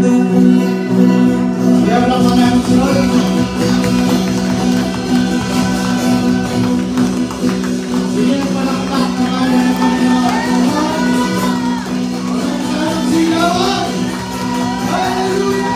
Siap laksanakan surat. Sige, palakpak na kaya ng Panginoon. Ang sigawan. Hallelujah!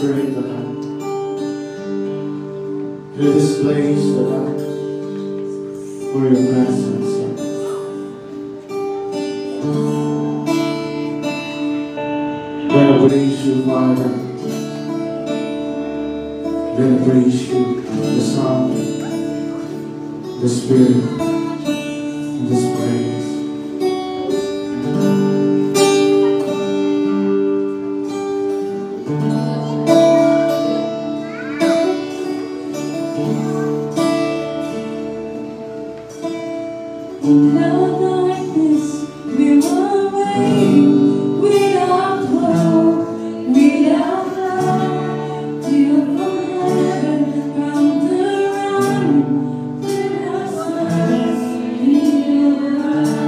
Spirit, Lord God. Fill this place, Lord God, for your presence, Lord. We're going to praise you, Father. We're going to praise you, the Son, the Spirit, in this place. Love like this, we were waiting without hope, without love, till from heaven comes the rain, with us in your eyes.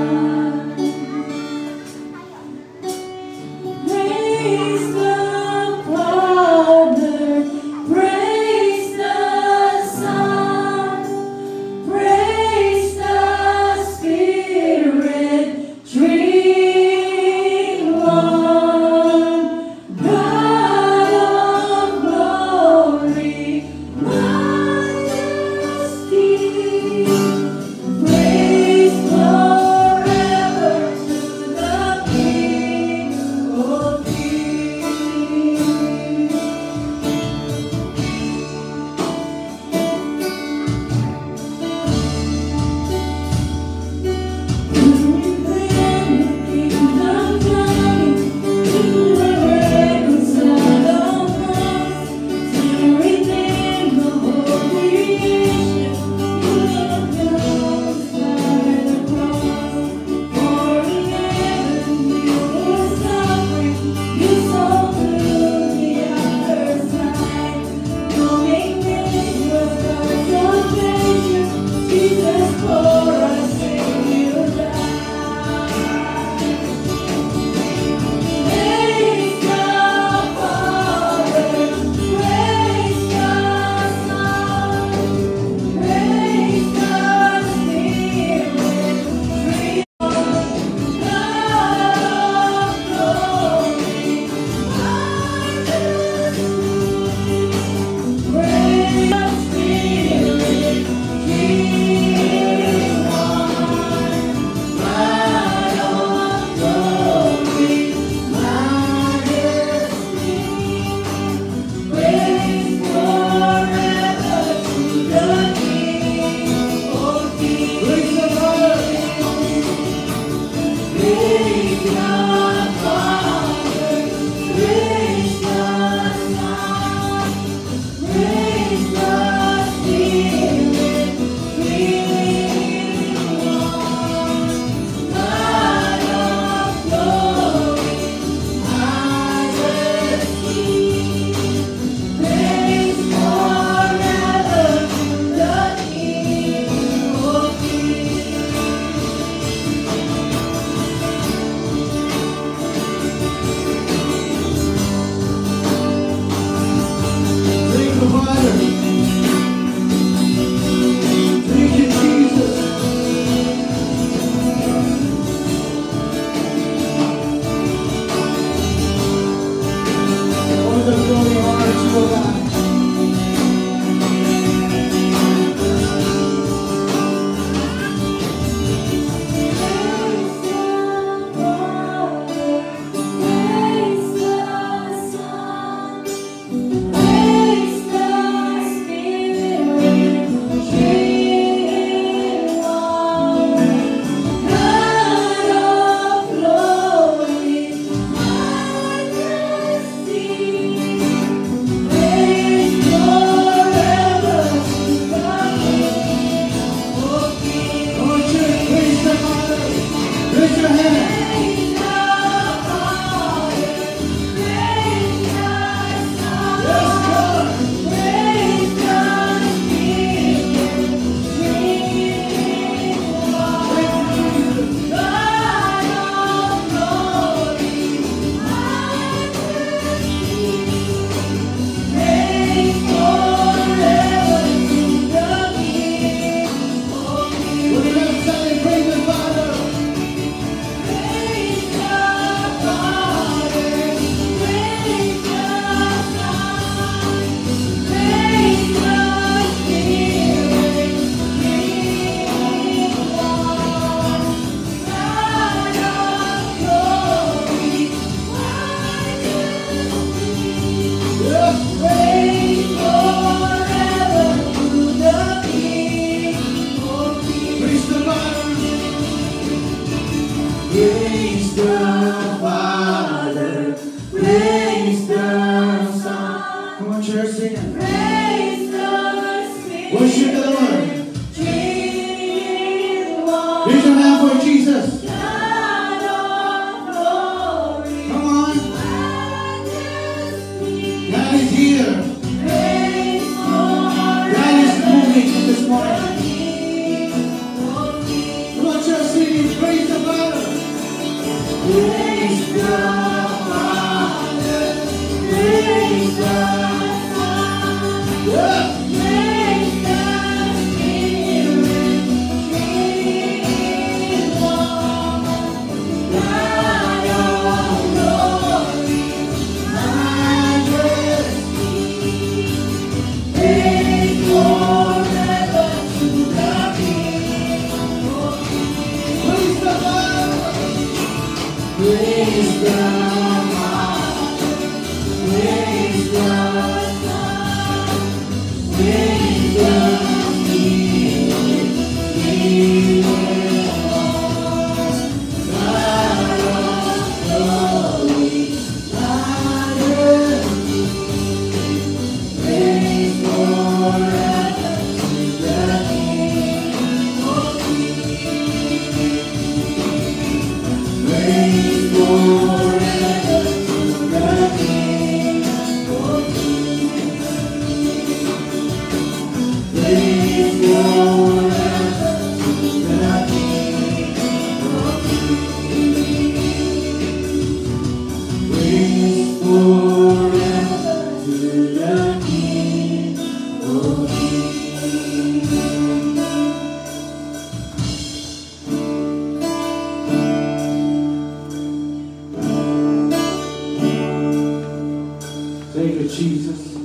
Thank you, Jesus.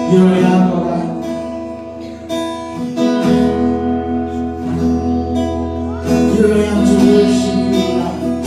Here I am, Lord. Here I am to worship you, Lord.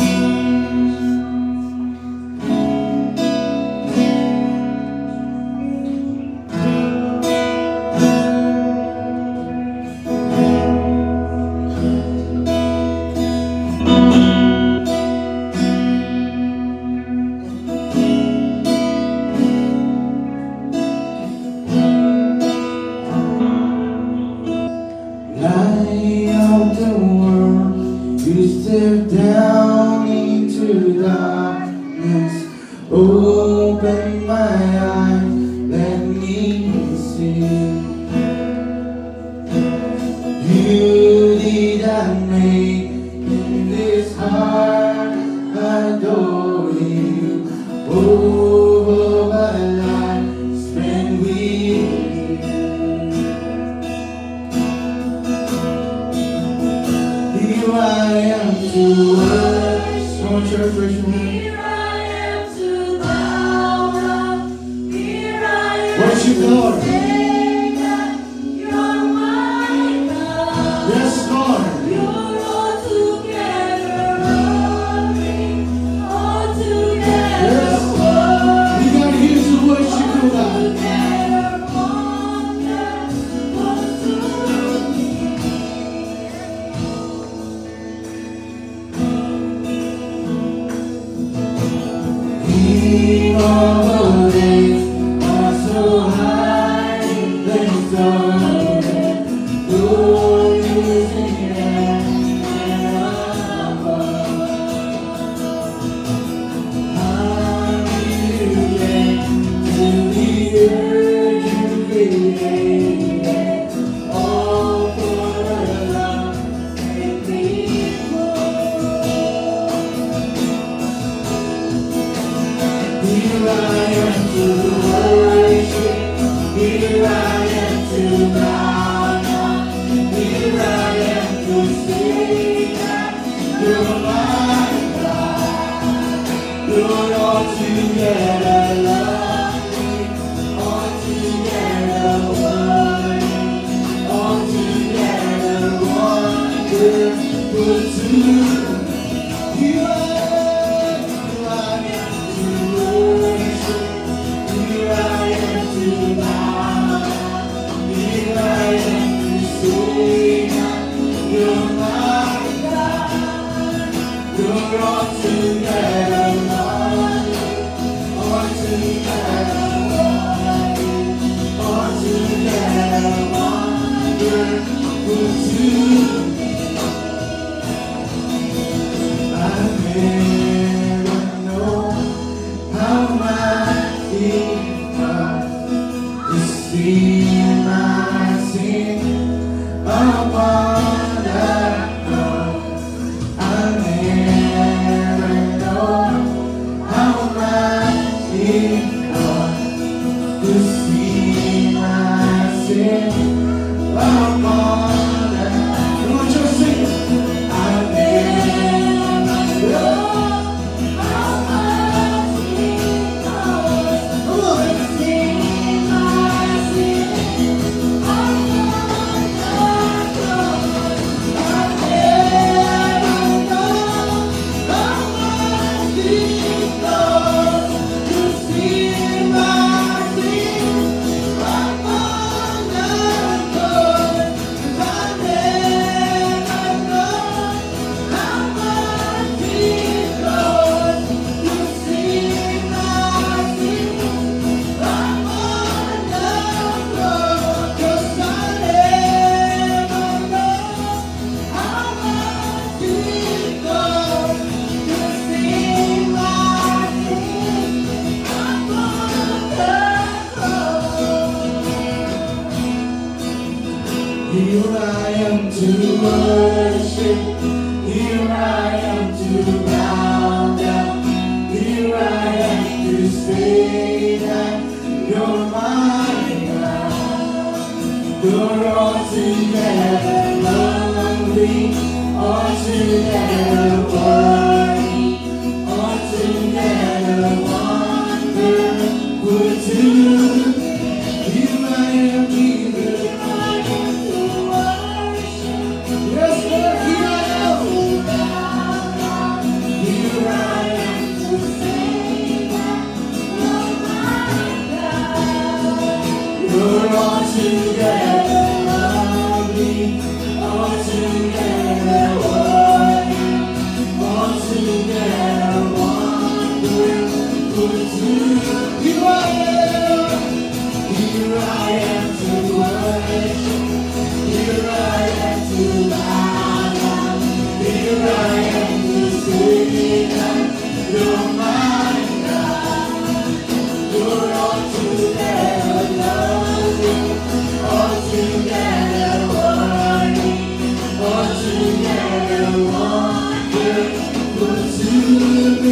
Light of the world, you step down into darkness. Open my eyes, let me see beauty that made in this heart adore you. Over my life spent with you. Here I am to worship. Come on, church, raise your hand. Here I am to bow down. Here I am Worship the to Lord. say that you're my God. Yes, Lord. You're altogether lovely, altogether Yes. worthy, We got here to worship you, God. altogether wonderful to me. King of the days, are so high, they exalted. Lord, you sing and above. Hallelujah, to the earth you created, all for the love and people. Here I am to worship, here I am to bow down, here I am to sing that you're my God. You're altogether lovely, altogether worthy, altogether wonderful to me. Here I am to worship, here I am to bow down, here I am to sing that you're my God. You're altogether lovely, altogether worship. Here I am to bow down. Here I am to say that you're my God. You're altogether lovely, altogether worthy, altogether wonderful to me. Here I am, Jesus. Yes, Lord, here I am. Here I am to say that you're my God. You're altogether lovely, altogether worthy, altogether wonderful to me. Here I am. Here I am to worship. Here I am to bow down. Here I am to say that you're my God. You're altogether lovely, altogether worthy, altogether wonderful to me.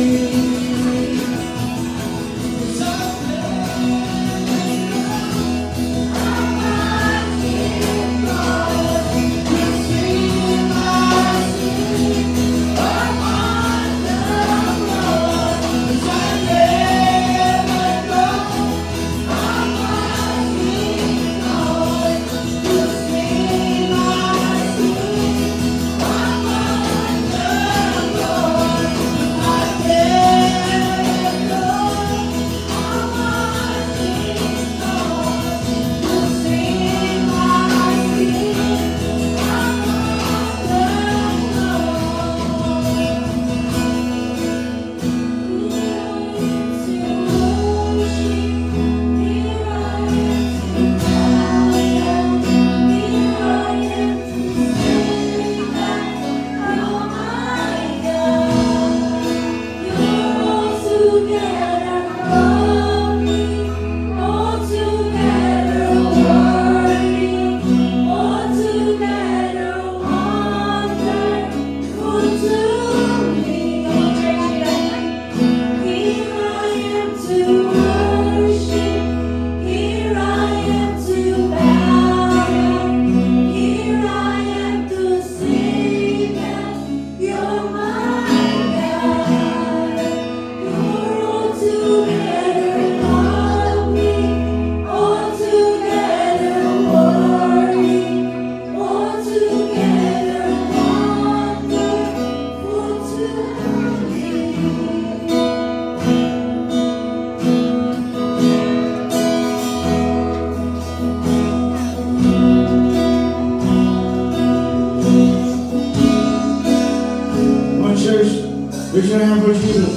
Raise your hand for Jesus.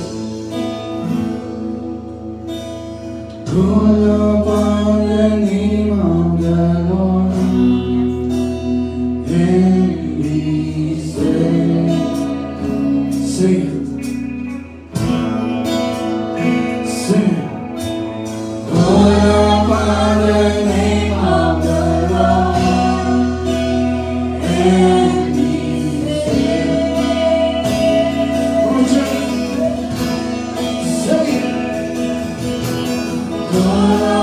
Call upon the name of the Lord and be saved. Sing it. Sing it. Call upon the name of the Lord and be saved. One more time. Sing it. Call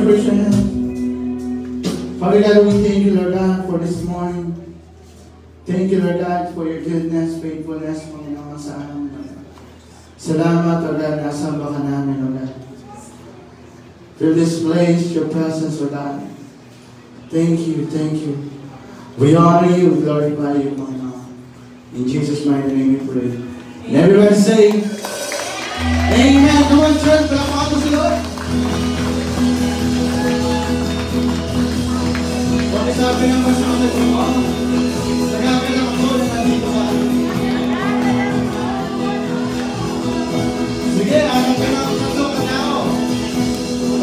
praise your name. Father God, we thank you, Lord God, for this morning. Thank you, Lord God, for your goodness, faithfulness, Panginoon, sa amin, Lord God. Salamat, Lord God, nasamba ka namin, Lord God. Through this place, your presence, Lord God. Thank you, thank you. We honor you, glorify you, Panginoon. In Jesus' mighty name we pray. And everybody say, Amen. Come on, church, palakpakan mo si Lord. Bakit sabi ng masyadong mo? Nagagay lang ako na nandito ka. Sige, anong pinakamundo ka na ako?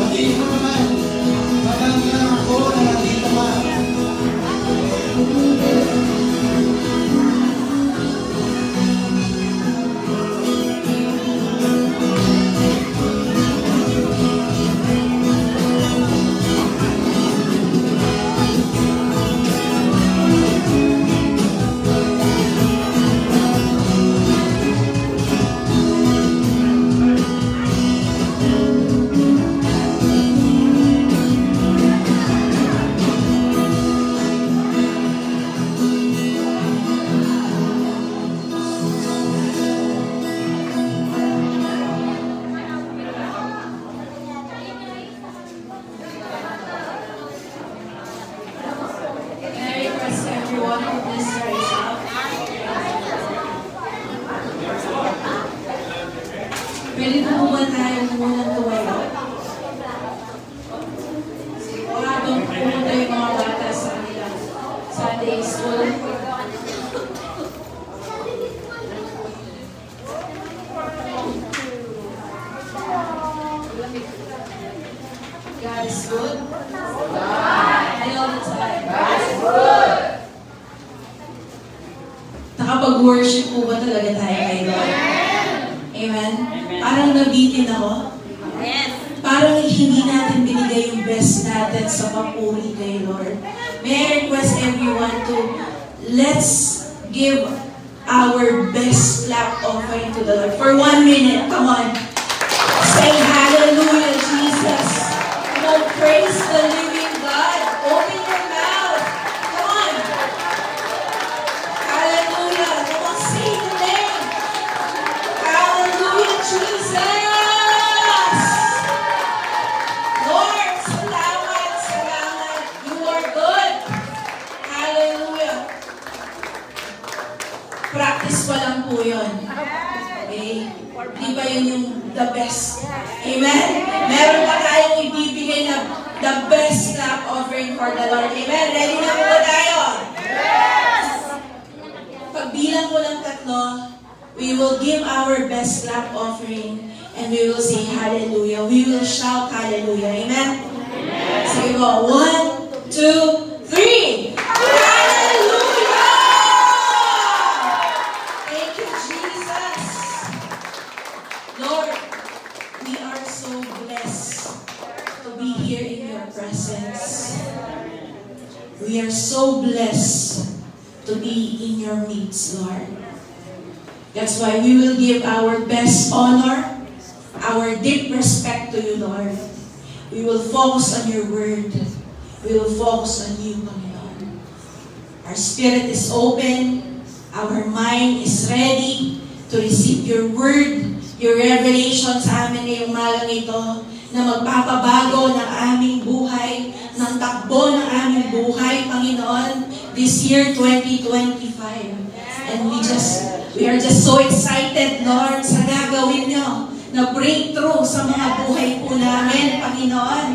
Batiin mo naman. Nagagay lang ako na nandito ka. Pwede na po ba tayo munang tumayo? O habang pumunta yung mga bata sa kanilang Sunday school. God is good. And all the time. God is good. Nakapag-worship po ba talaga tayo kay Lord? Amen? Parang nabitin ako. Yes. Parang hindi natin binigay yung best natin sa papuri kay Lord. May I request everyone to let's give our best clap offering to the Lord. For 1 minute, come on. Say hallelujah, Jesus. Come on, praise the living God. Open your mouth. Come on. Hallelujah. Come on, say the name. Hallelujah, Jesus. Lord, salamat, salamat. You are good. Hallelujah. Practice pa lang po yun. Okay? Di ba yun yung the best? Amen? Meron pa tayong ibibigay na the best clap offering for the Lord. Amen? Ready na po ba tayo? Yes! Pagbilang ko lang 3, we will give our best clap offering and we will say hallelujah. We will shout hallelujah. Amen? Sige po. 1, 2, 3. Hallelujah! Thank you, Jesus. Lord, we are so blessed to be here in your presence. We are so blessed to be in your midst, Lord. That's why we will give our best honor, our deep respect to you, Lord. We will focus on your word. We will focus on you, Panginoon. Our spirit is open. Our mind is ready to receive your word, your revelation sa amin ngayong malang ito na magpapabago ng aming buhay, ng takbo ng aming buhay, Panginoon, this year 2025. And we are just so excited, Lord, sa gagawin nyo na breakthrough sa mga buhay po namin, Panginoon.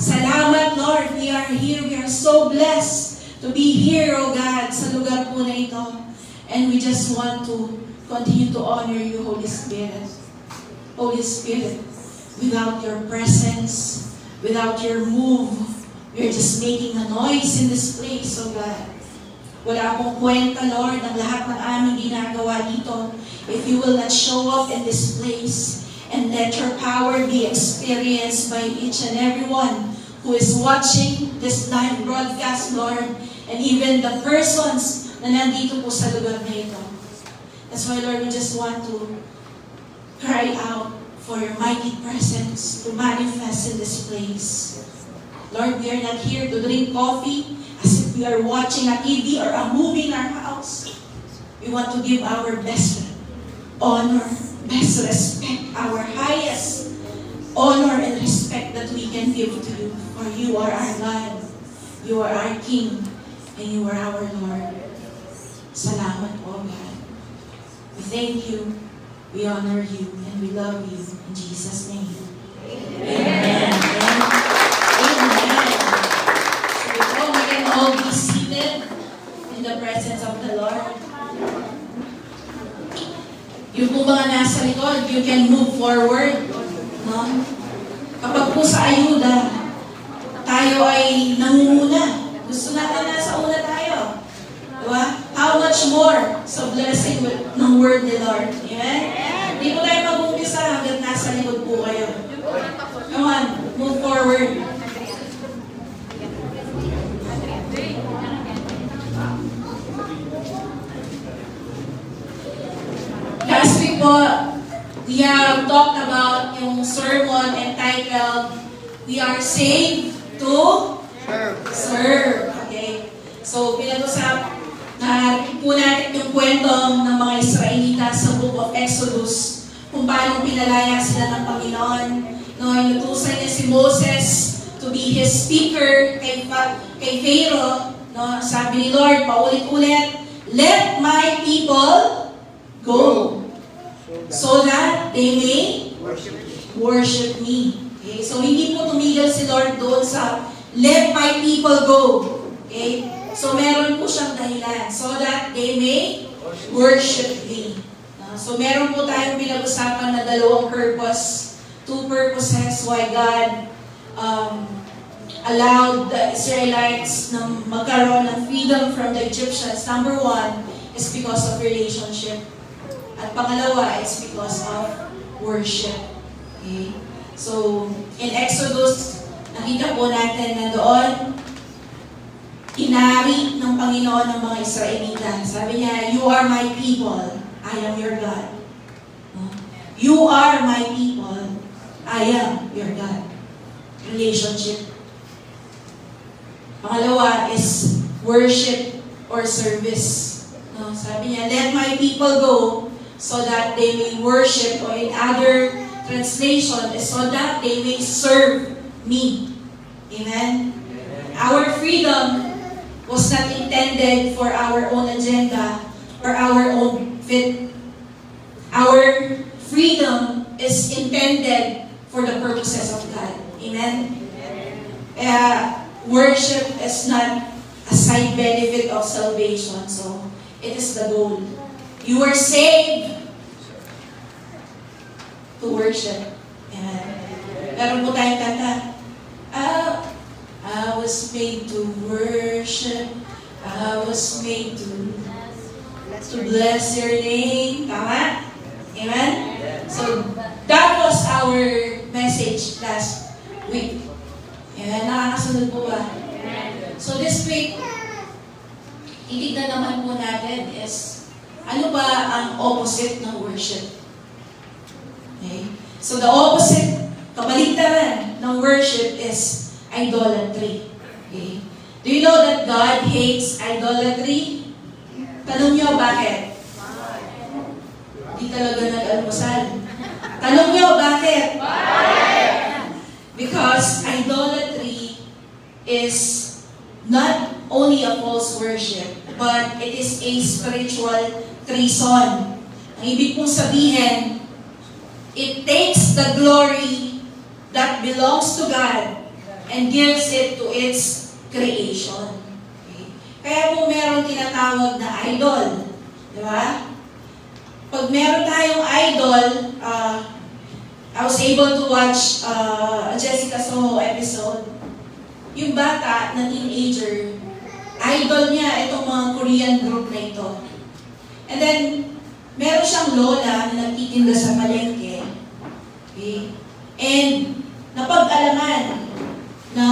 Salamat, Lord. We are here. We are so blessed to be here, O God, sa lugar po na ito. And we just want to continue to honor you, Holy Spirit. Holy Spirit, without your presence, without your move, we are just making a noise in this place, O God. Wala pong kwenta, Lord, ang lahat ng aming ginagawa dito if you will not show up in this place and let your power be experienced by each and every one who is watching this live broadcast, Lord, and even the persons na nandito po sa lugar na ito. That's why, Lord, we just want to cry out for your mighty presence to manifest in this place. Lord, we are not here to drink coffee as if we are watching a TV or a movie in our house. We want to give our best honor, best respect, our highest honor and respect that we can give to you. For you are our God, you are our King, and you are our Lord. Salamat po, God. We thank you, we honor you, and we love you. In Jesus' name. Amen. Amen. So we can all be seated in the presence of the Lord. Yung po mga nasa likod, you can move forward. No? Kapag po sa ayuda, tayo ay nangunguna. Gusto natin nasa una tayo. Diba? How much more sa blessing ng word ni Lord. Amen? Hindi po tayo mag-umpisa hanggang nasa likod po kayo. Come on, move forward. Last week po, we have talked about yung sermon entitled, We Are Saved to Serve. Okay? So, pinag-usap na po natin yung kwentong ng mga Israelita sa Book of Exodus, kung paano pinalaya sila ng Panginoon. No, inutusan niya si Moses to be his speaker kay Pharaoh. No, sabi ni Lord, paulit-ulit, let my people go so that they may worship me. Okay? So, hindi po tumigil si Lord doon sa let my people go. Okay? So, meron po siyang dahilan. So that they may worship me. So, meron po tayong pinag-usapan na dalawang purpose. Two purposes why God allowed the Israelites na magkaroon ng freedom from the Egyptians. Number one is because of relationship. At pangalawa is because of worship. Okay? So, in Exodus, nakita po natin na doon, inari ng Panginoon ng mga Israelita. Sabi niya, you are my people, I am your God. You are my people, I am your God. Relationship. Pangalawa is worship or service. Sabi niya, let my people go so that they may worship, or in other translation, is so that they may serve me. Amen? Our freedom was not intended for our own agenda or our own fit. Our freedom is intended for the purposes of God. Amen? Worship is not a side benefit of salvation. So, it is the goal. You are saved to worship. Amen? Meron po tayong kanta. I was made to worship. I was made to bless your name. Tama? Amen? So, that was our message last week. Amen? Nakakasunod po ba? So, this week, titignan naman po natin is, ano ba ang opposite ng worship? Okay? So, the opposite, kabaligtaran ng worship is idolatry. Okay? Do you know that God hates idolatry? Tanong nyo, bakit? Hindi talaga nag-almusal. Tanong nyo, bakit? Because idolatry is not only a false worship, but it is a spiritual treason. Ang ibig pong sabihin, it takes the glory that belongs to God and gives it to its creation. Okay? Kaya po meron tinatawag na idol. Di ba? Pag meron tayong idol, I was able to watch a Jessica Soho episode. Yung bata na teenager, idol niya itong mga Korean group na ito. And then, meron siyang lola na nagtitinda sa palengke. Okay? And, napag-alaman na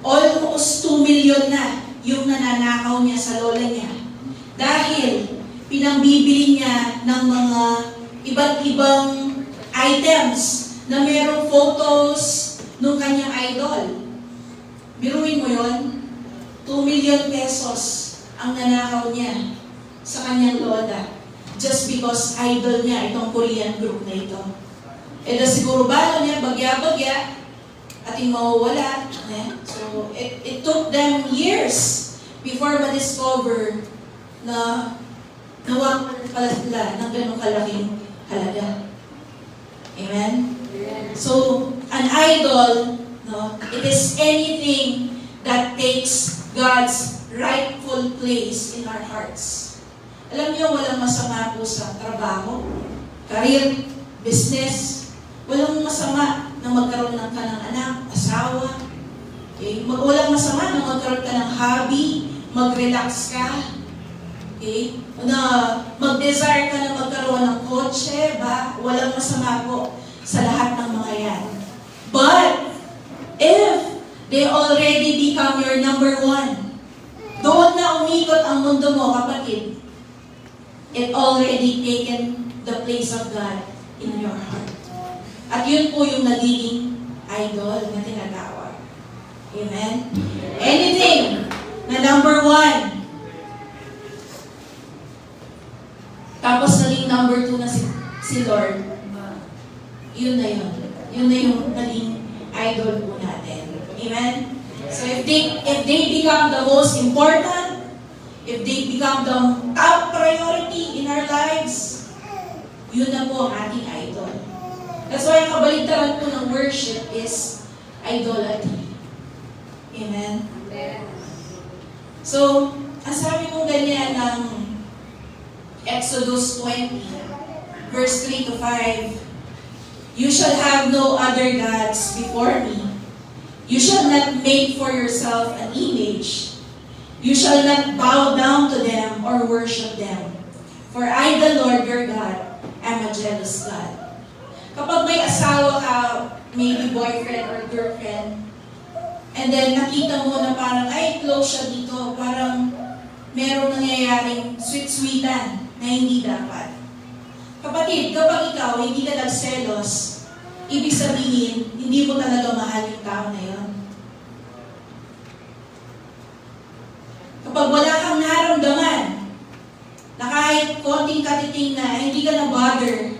almost 2 million na yung nananakaw niya sa lola niya. Dahil, pinambibili niya ng mga iba't ibang items na merong photos ng kanyang idol. Biruin mo yon, 2 million pesos ang nanakaw niya sa kanyang lola just because idol niya itong Korean group na ito. E da siguro balo niya, bagya-bagya, ating mawawala. So, it took them years before ma-discover na nawalan pala sila ng ganong kalaking halaga. Amen? So, an idol, no, it is anything that takes God's rightful place in our hearts. Alam niyo, walang masama po sa trabaho, career, business. Walang masama na magkaroon ng kanang anak, asawa. Okay? Walang masama na magkaroon ka ng hobby, mag-relax ka. Okay? Na mag-desire ka na magkaroon ng kotse, ba? Walang masama po sa lahat ng mga yan. But, if they already become your number one, doon na umikot ang mundo mo, kapatid, it already taken the place of God in your heart. At yun po yung nagiging idol na tinatawag. Amen? Anything na number one, tapos naging number two na si Lord, yun na yun. Yun na yung naging idol po natin. Amen? So if they become the most important, if they become the top priority in our lives, yun na po ang ating idol. That's why ang kabaligtaran po ng worship is idolatry. Amen? So, ang sabi mo ganyan ng Exodus 20, verse 3 to 5, "You shall have no other gods before me. You shall not make for yourself an image. You shall not bow down to them or worship them. For I, the Lord your God, am a jealous God." Kapag may asawa ka, maybe boyfriend or girlfriend, and then nakita mo na parang, ay, close siya dito, parang merong nangyayaring sweet-sweetan na hindi dapat. Kapatid, kapag ikaw hindi ka nagselos, ibig sabihin, hindi mo talaga mahal yung tao na yun. Kapag wala kang naramdaman, na kahit konting katiting na hindi ka na-bother,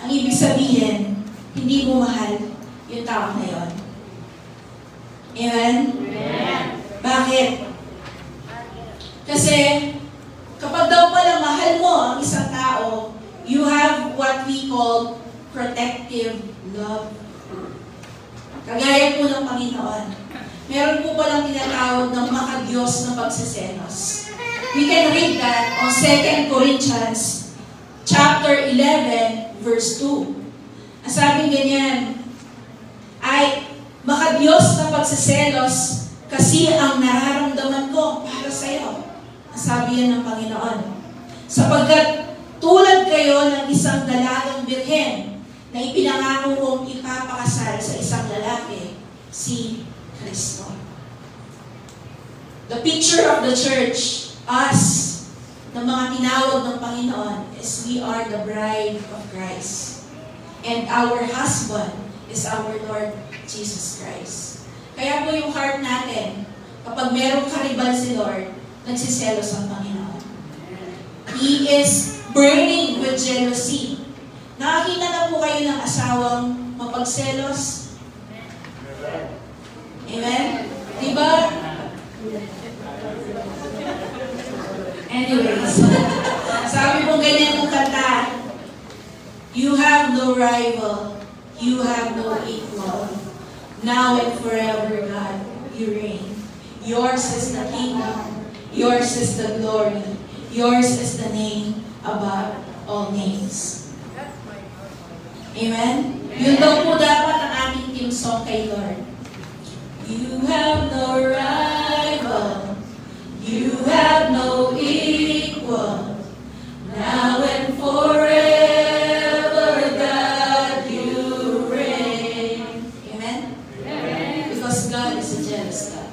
ang ibig sabihin, hindi mo mahal yung tao na yun. Amen? Amen. Bakit? Kasi, kapag daw pala mahal mo ang isang tao, you have what we call protective love. Kagaya po ng Panginoon. Meron po palang tinatawag ng makadiyos na pagsiselos. We can read that on 2 Corinthians chapter 11, verse 2. Ang sabi ganyan, ay makadiyos na pagsiselos kasi ang nararamdaman ko para sa iyo. Ang sabi yan ng Panginoon. Sapagkat tulad kayo ng isang dalagang birhen na ipinangako kong ipapakasal sa isang lalaki, si Kristo. The picture of the church, us, na mga tinawag ng Panginoon, is we are the bride of Christ. And our husband is our Lord Jesus Christ. Kaya po yung heart natin, kapag merong karibal si Lord, nagsiselos ang Panginoon. He is burning with jealousy. Nakakita na po kayo ng asawang mapagselos? Amen? Diba? Anyways, sabi po ganyan ng kanta, you have no rival, you have no equal. Now and forever, God, you reign. Yours is the kingdom, yours is the glory, yours is the name above all names. Amen? Yun daw po dapat ang ating team song kay Lord. You have no rival, you have no equal. Now and forever, God, you reign. Amen? Amen? Because God is a jealous God.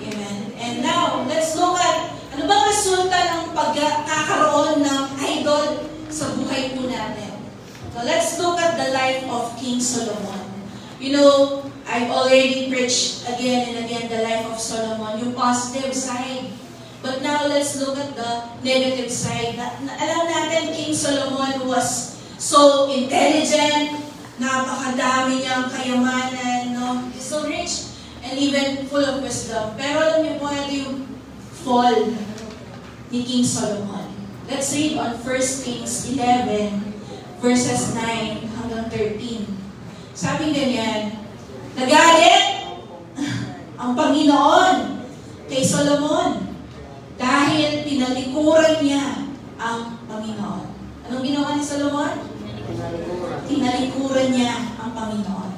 Amen? And now, let's look at ano bang resulta ng pagkakaroon ng idol sa buhay po natin. So let's look at the life of King Solomon. You know, I've already preached again and again the life of Solomon, yung positive side. But now let's look at the negative side. Alam natin, King Solomon was so intelligent, napakadami niyang kayamanan, no? He's so rich and even full of wisdom. Pero alam niyo po, ito yung fall ni King Solomon. Let's read on 1 Kings 11, verses 9 hanggang 13. Sabi ganyan, nagalit ang Panginoon kay Solomon dahil pinalikuran niya ang Panginoon. Anong ginawa ni Solomon? Tinalikuran niya ang Panginoon.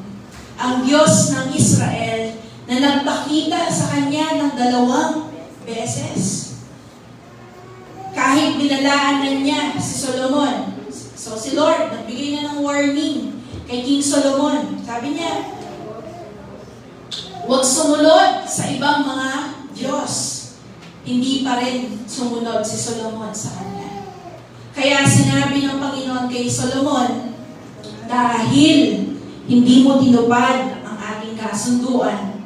Ang Diyos ng Israel na nagpakita sa kanya ng 2 beses. Kahit binalaanan niya si Solomon. So si Lord, nagbigay na ng warning kay King Solomon. Sabi niya, huwag sumunod sa ibang mga Diyos. Hindi pa rin sumunod si Solomon sa kanya. Kaya sinabi ng Panginoon kay Solomon, dahil hindi mo tinupad ang aking kasunduan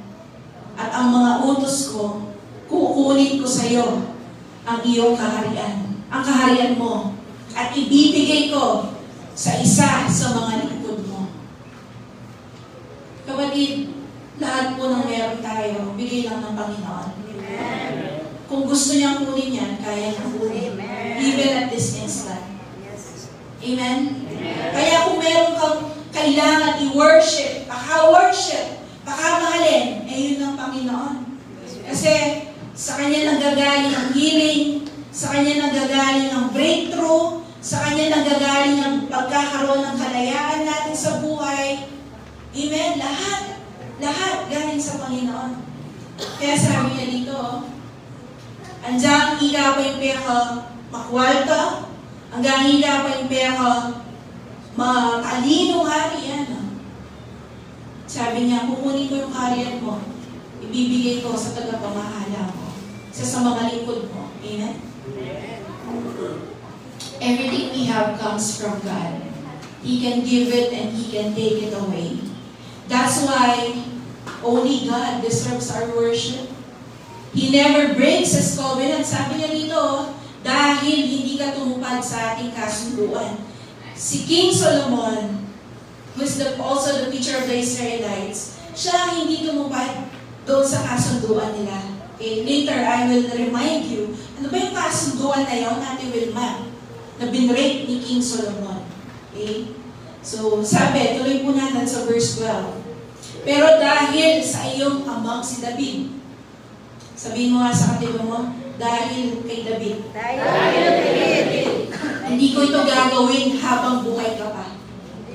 at ang mga utos ko, kukunin ko sa iyo ang iyong kaharian, ang kaharian mo, at ibibigay ko sa isa sa mga lingkod mo. Kapatid, lahat po ng meron tayo, bigay lang ng Panginoon. Amen. Kung gusto niyang kunin yan, kaya niyang kunin. Even at this instant. Amen? Amen? Kaya kung meron kang kailangan i-worship, baka-worship, baka-mahalin, yun ang Panginoon. Kasi sa Kanya nanggagaling ang healing, sa Kanya nanggagaling ang breakthrough, sa Kanya nanggagaling ang pagkakaroon ng kalayaan natin sa buhay. Amen? Lahat galing sa Panginoon. Kaya sabi niya dito, andiyan ikaw yung peko makwalto, hanggang ikaw yung peko matalinong hari yan. Sabi niya, kukunin ko yung harian mo, ibibigay ko sa tagapamahala mo, sa mga lingkod mo. Amen? Everything we have comes from God. He can give it and He can take it away. That's why only God deserves our worship. He never breaks His covenant. Sabi niya dito, dahil hindi ka tumupad sa ating kasunduan. Si King Solomon, who is also the teacher of the Israelites, siya hindi tumupad doon sa kasunduan nila. Okay? Later, I will remind you, ano ba yung kasunduan na yun, Ate Wilma, na binrake ni King Solomon. Okay? So, sabi, tuloy po natin sa verse 12. Pero dahil sa iyong amang si David, sabihin mo nga sa katiba mo, dahil kay David. Dahil kay David. Hindi ko ito gagawin habang buhay ka pa.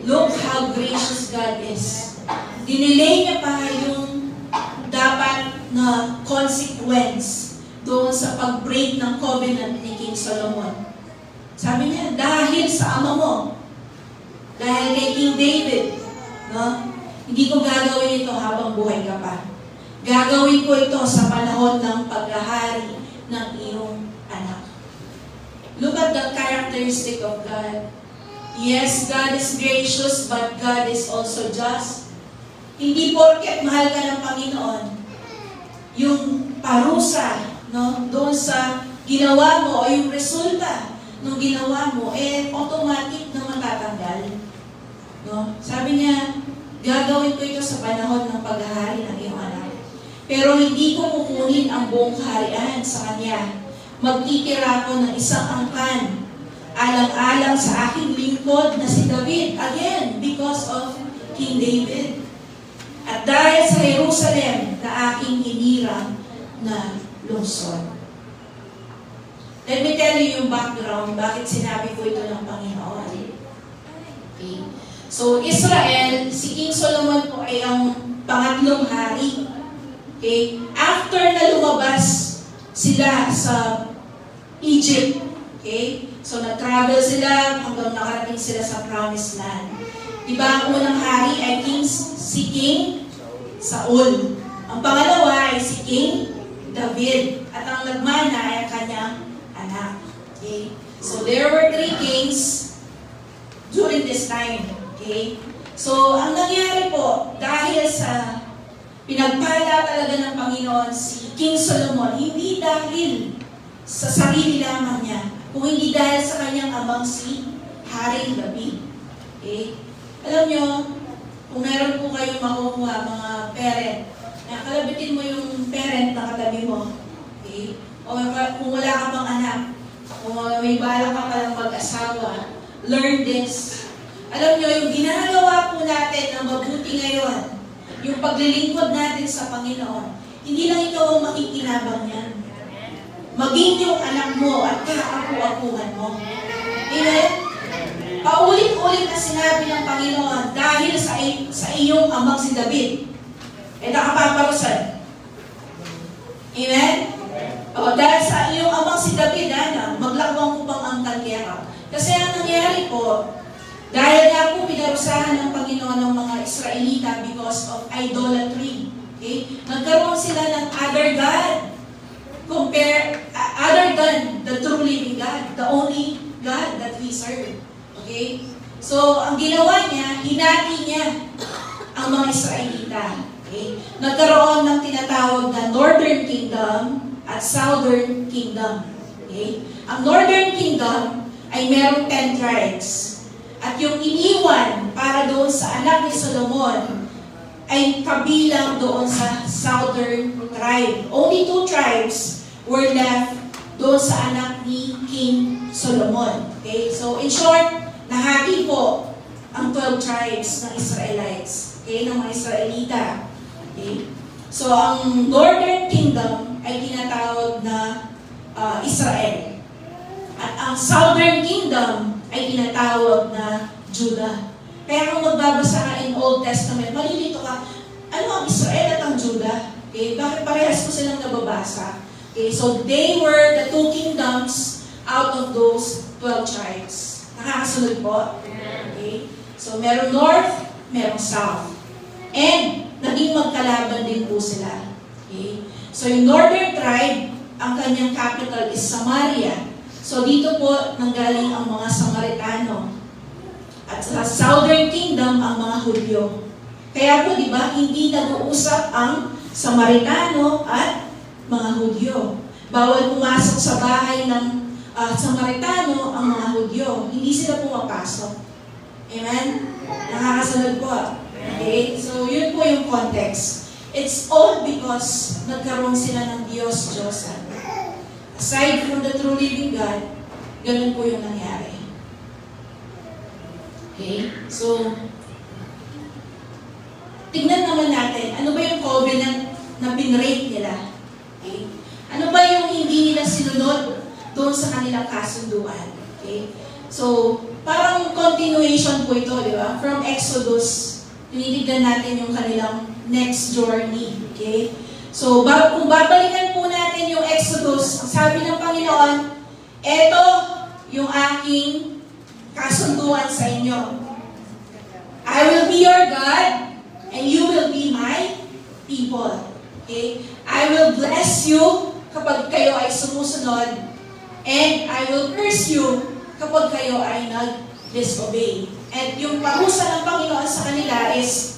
Look how gracious God is. Dinelay niya pa yung dapat na consequence doon sa pag-break ng covenant ni King Solomon. Sabi niya, dahil sa ama mo, dahil kay King David, no? Hindi ko gagawin ito habang buhay ka pa. Gagawin ko ito sa panahon ng paghahari ng iyong anak. Look at the characteristic of God. Yes, God is gracious, but God is also just. Hindi porket mahal ka ng Panginoon, yung parusa, no, doon sa ginawa mo o yung resulta ng ginawa mo, automatic na matatanggal. No? Sabi niya, gagawin ko ito sa panahon ng paghahari ng iyong anak. Pero hindi ko kukunin ang buong kaharian sa kanya. Magtitira ko ng isang angkan, alang-alang sa aking lingkod na si David. Again, because of King David. At dahil sa Jerusalem na aking hinirang na lungsod. Let me tell you yung background, bakit sinabi ko ito ng Panginoon. Okay. So, Israel, si King Solomon po ay ang pangatlong hari. Okay? After na lumabas sila sa Egypt, okay? So, nag-travel sila hanggang nakarating sila sa Promised Land. Diba, ang unang hari ay si King Saul. Ang pangalawa ay si King David. At ang nagmana ay ang kanyang anak. Okay? So, there were 3 kings during this time. Okay? So, ang nangyari po, dahil sa Pinagpala talaga ng Panginoon si King Solomon, hindi dahil sa sarili lamang niya, kung hindi dahil sa kanyang amang si Haring David. Okay? Alam nyo, kung meron po kayong makukuha, mga parent, kalabitin mo yung parent na katabi mo. Okay? O kung wala ka pang anak, kung may bala ka palang mag-asawa, learn this. Alam nyo, yung ginagawa po natin na mabuti ngayon, yung paglilingkod natin sa Panginoon, hindi lang ikaw ang makikinabang yan. Maging yung anak mo at kaapu-apuhan mo. Amen? Paulit-ulit na sinabi ng Panginoon dahil sa iyong amang si David, nakapaparusan. Amen? O, dahil sa iyong amang si David, maglakwang upang ang kanyera. Kasi ang nangyari po, dahil nga po pinarusahan ng Panginoon ng mga Israelita because of idolatry. Okay? Nagkaroon sila ng other God. Other than the true living God, the only God that we serve. Okay? So, ang ginawa niya, hinati niya ang mga Israelita. Okay? Nagkaroon ng tinatawag na Northern Kingdom at Southern Kingdom. Okay? Ang Northern Kingdom ay merong 10 tribes. At yung iniwan para doon sa anak ni Solomon ay kabilang doon sa Southern tribe. Only 2 tribes were left doon sa anak ni King Solomon. Okay? So, in short, nahati po ang 12 tribes ng Israelites. Okay? Ng mga Israelita. Okay? So, ang Northern Kingdom ay tinatawag na Israel. At ang Southern Kingdom ay tinatawag na Judah. Kaya kung magbabasa ka in Old Testament, malilito ka, ano ang Israel at ang Judah? Okay? Bakit parehas ko silang nababasa? Okay? So, they were the 2 kingdoms out of those 12 tribes. Nakakasunod po? Okay? So, merong North, merong South. And, naging magkalaban din po sila. Okay? So, yung Northern tribe, ang kanyang capital is Samaria. So, dito po nanggaling ang mga Samaritano. At sa Southern Kingdom, ang mga Hudyo. Kaya po, di ba, hindi nag-uusap ang Samaritano at mga Hudyo. Bawal pumasok sa bahay ng Samaritano ang mga Hudyo. Hindi sila pumapasok. Amen? Nakakasunod po. Okay? So, yun po yung context. It's all because nagkaroon sila ng Diyos-Diyosan. Aside from the true living God, ganun po yung nangyari. Okay? So, tignan naman natin, ano ba yung covenant na pinrate nila? Okay? Ano ba yung hindi nila sinunod doon sa kanilang kasunduan? Okay? So, parang continuation po ito, di ba? From Exodus, tinitignan natin yung kanilang next journey. Okay? So, kung babalikan po natin yung Exodus, sabi ng Panginoon, eto yung aking kasunduan sa inyo. I will be your God, and you will be my people. Okay? I will bless you kapag kayo ay sumusunod, and I will curse you kapag kayo ay nag-disobey. And yung parusa ng Panginoon sa kanila is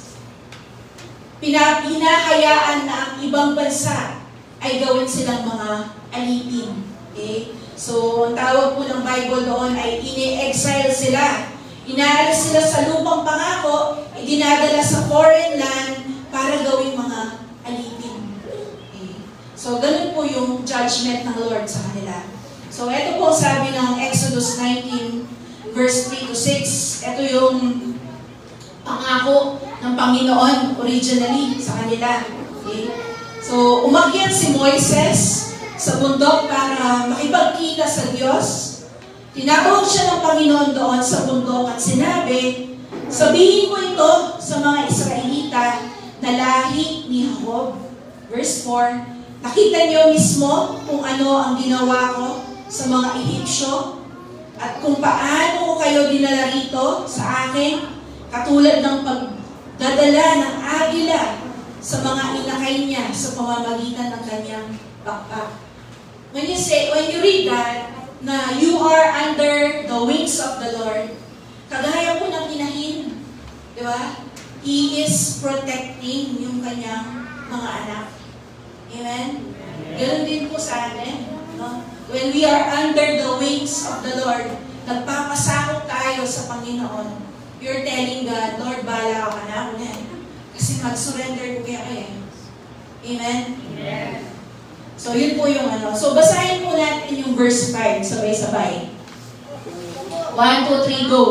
hinahayaan na ang ibang bansa ay gawin silang mga alipin. Okay? So, ang tawag po ng Bible doon ay ini-exile sila. Inaalis sila sa lupang pangako, dinadala sa foreign land para gawing mga alipin. Okay? So, ganun po yung judgment ng Lord sa kanila. So, ito po sabi ng Exodus 19, verse 3 to 6. Ito yung pangako ng Panginoon originally sa kanila. Okay? So, umakyat si Moises sa bundok para makipagkita sa Diyos. Tinawag siya ng Panginoon doon sa bundok at sinabi, sabihin mo ito sa mga Israelita na lahi ni Jacob. Verse 4, nakita niyo mismo kung ano ang ginawa ko sa mga Ehipsyo at kung paano ko kayo dinala rito sa akin, katulad ng pagdadala ng agila sa mga inakay niya sa pamamagitan ng kanyang backpack. When you read that, na you are under the wings of the Lord, kagaya po ng inahin, di ba? He is protecting yung kanyang mga anak. Amen? Ganun din po sa atin. No? When we are under the wings of the Lord, nagpapasakop tayo sa Panginoon. You're telling God, Lord, bahala ka na ako na. Kasi mag-surrender ko kaya kayo. Amen? Amen. So, yun po yung ano. So, basahin po natin yung verse 5. Sabay-sabay. 1, 2, 3, go.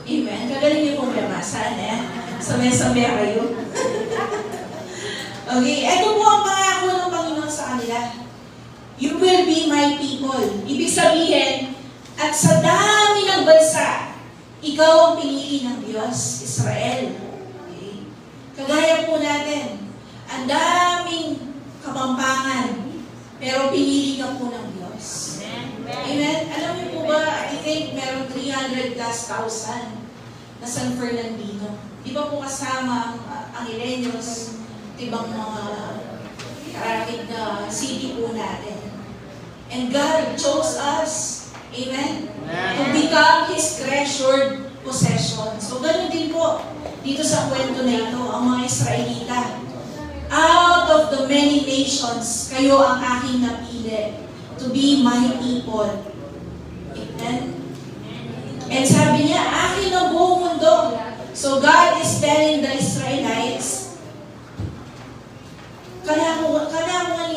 Amen. Kagaling niyo pong mamasan, eh. Sabay-sabay kayo. Okay, ito po ang pangako ng Panginoon sa kanila. You will be my people. Ibig sabihin, at sa dami ng bansa, ikaw ang pinili ng Diyos, Israel. Okay? Kagaya po natin, ang daming kapampangan, pero pinili ka po ng Diyos. Amen? Alam niyo po ba, I think meron 300,000+ na San Fernandino. Di ba po kasama ang Ileños, ibang mga karapit na city po natin. And God chose us, amen, to become His treasured possession. So, ganoon din po dito sa kwento na ito, ang mga Israelita. Out of the many nations, kayo ang aking napili to be my people. Amen? And sabi niya, akin ang buong mundo. So God is telling the Israelites, kala ko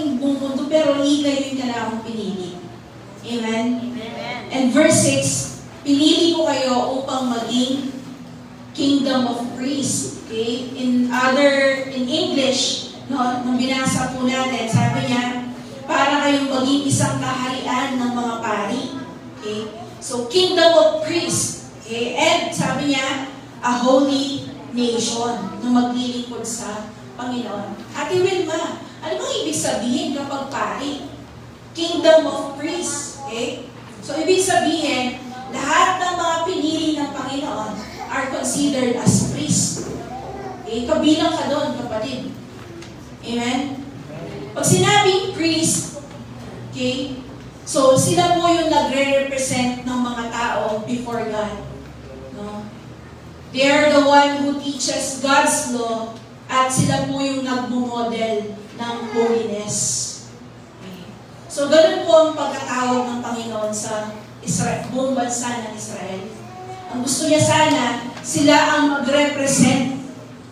yung buong mundo, pero hindi kayo yung kala kong pinili. Amen? Amen? And verse 6, pinili ko kayo upang maging kingdom of priests. Okay? In English, no, nung binasa po natin, sabi niya, para kayong maging isang kaharian ng mga pari. Okay? So, kingdom of priests. Okay? And sabi niya, a holy nation na maglilingkod sa Panginoon. Ate Wilma, ano bang ibig sabihin kapag pari? Kingdom of priests. Okay? So, ibig sabihin, lahat ng mga pinili ng Panginoon are considered as priests. Okay? Kabilang ka doon, kapatid. Amen? Pag sinabing priest, okay, so sila po yung nagre-represent ng mga tao before God. No? They are the one who teaches God's law at sila po yung nagmo-model ng holiness. Okay. So, ganun po ang pagkatawag ng Panginoon sa Israel, buong bansa ng Israel. Ang gusto niya sana, sila ang mag-represent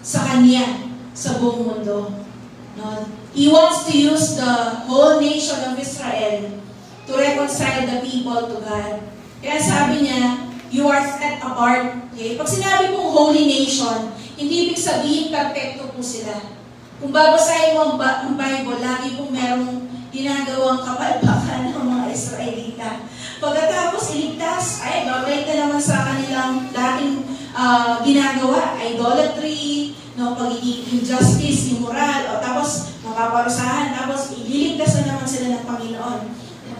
sa Kanya sa buong mundo. No? He wants to use the whole nation of Israel to reconcile the people to God. Kaya sabi niya, you are set apart. Okay? Pag sinabi pong holy nation, hindi ibig sabihin perfecto po sila. Kung babasahin mo ang Bible, lagi pong merong ginagawang kapalpakan ng mga Israelita. Pagkatapos iligtas, ay babalik na naman sa kanilang dating ginagawa, idolatry, no, pagiging injustice, immoral, o tapos mapaparusahan, tapos ililigtas na naman sila ng Panginoon.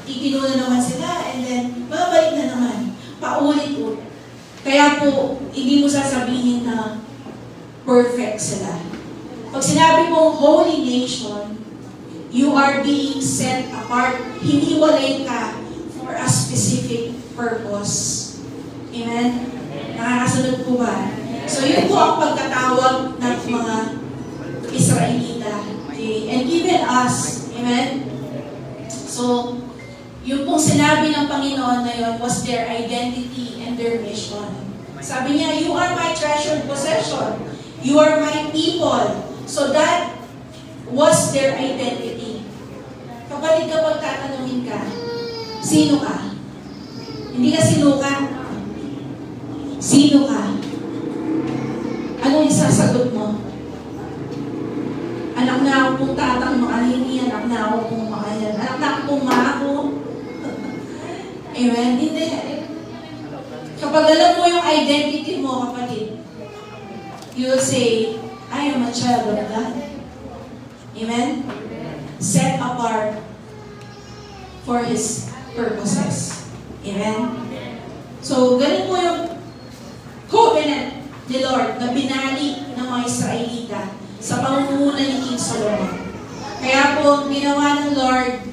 Ikinuna naman sila, and then babalik na naman. Paulit-ulit. Kaya po, hindi mo sasabihin na perfect sila. Pag sinabi mong holy nation, you are being set apart. Hiniwalay ka for a specific purpose. Amen? Nakakasunod po ba? So, yun po ang pagkatawag ng mga Israelita. Okay? And even us. Amen? So, yung pong sinabi ng Panginoon na yun was their identity and their mission. Sabi niya, you are my treasured possession. You are my people. So that was their identity. Kapatid, kapag tatanungin ka, sino ka? Hindi ka sino ka. Sino ka? Ano yung sasagot mo? Anak na ako pong tatang makalini, anak na ako pong makayan, anak na ako pong maako. Amen? Hindi. Kapag alam mo yung identity mo, kapatid, you will say, I am a child of God. Amen? Set apart for His purposes. Amen? So, ganun po yung covenant ni Lord na binali ng mga Israelita sa pamumuno ni King Solomon. Kaya po, ginawa ng Lord,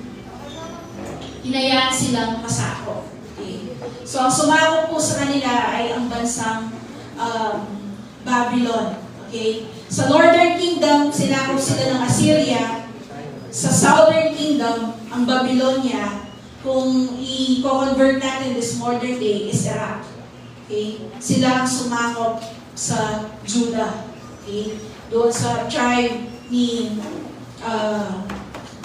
hinayaan silang masakop. Okay? So, ang sumakop po sa kanila ay ang bansang Babylon. Okay? Sa Northern Kingdom, sinakop sila ng Assyria. Sa Southern Kingdom, ang Babylonia, kung i-convert natin this modern day, is Iraq. Okay? Sila ang sumakop sa Judah. Okay? Doon sa tribe ni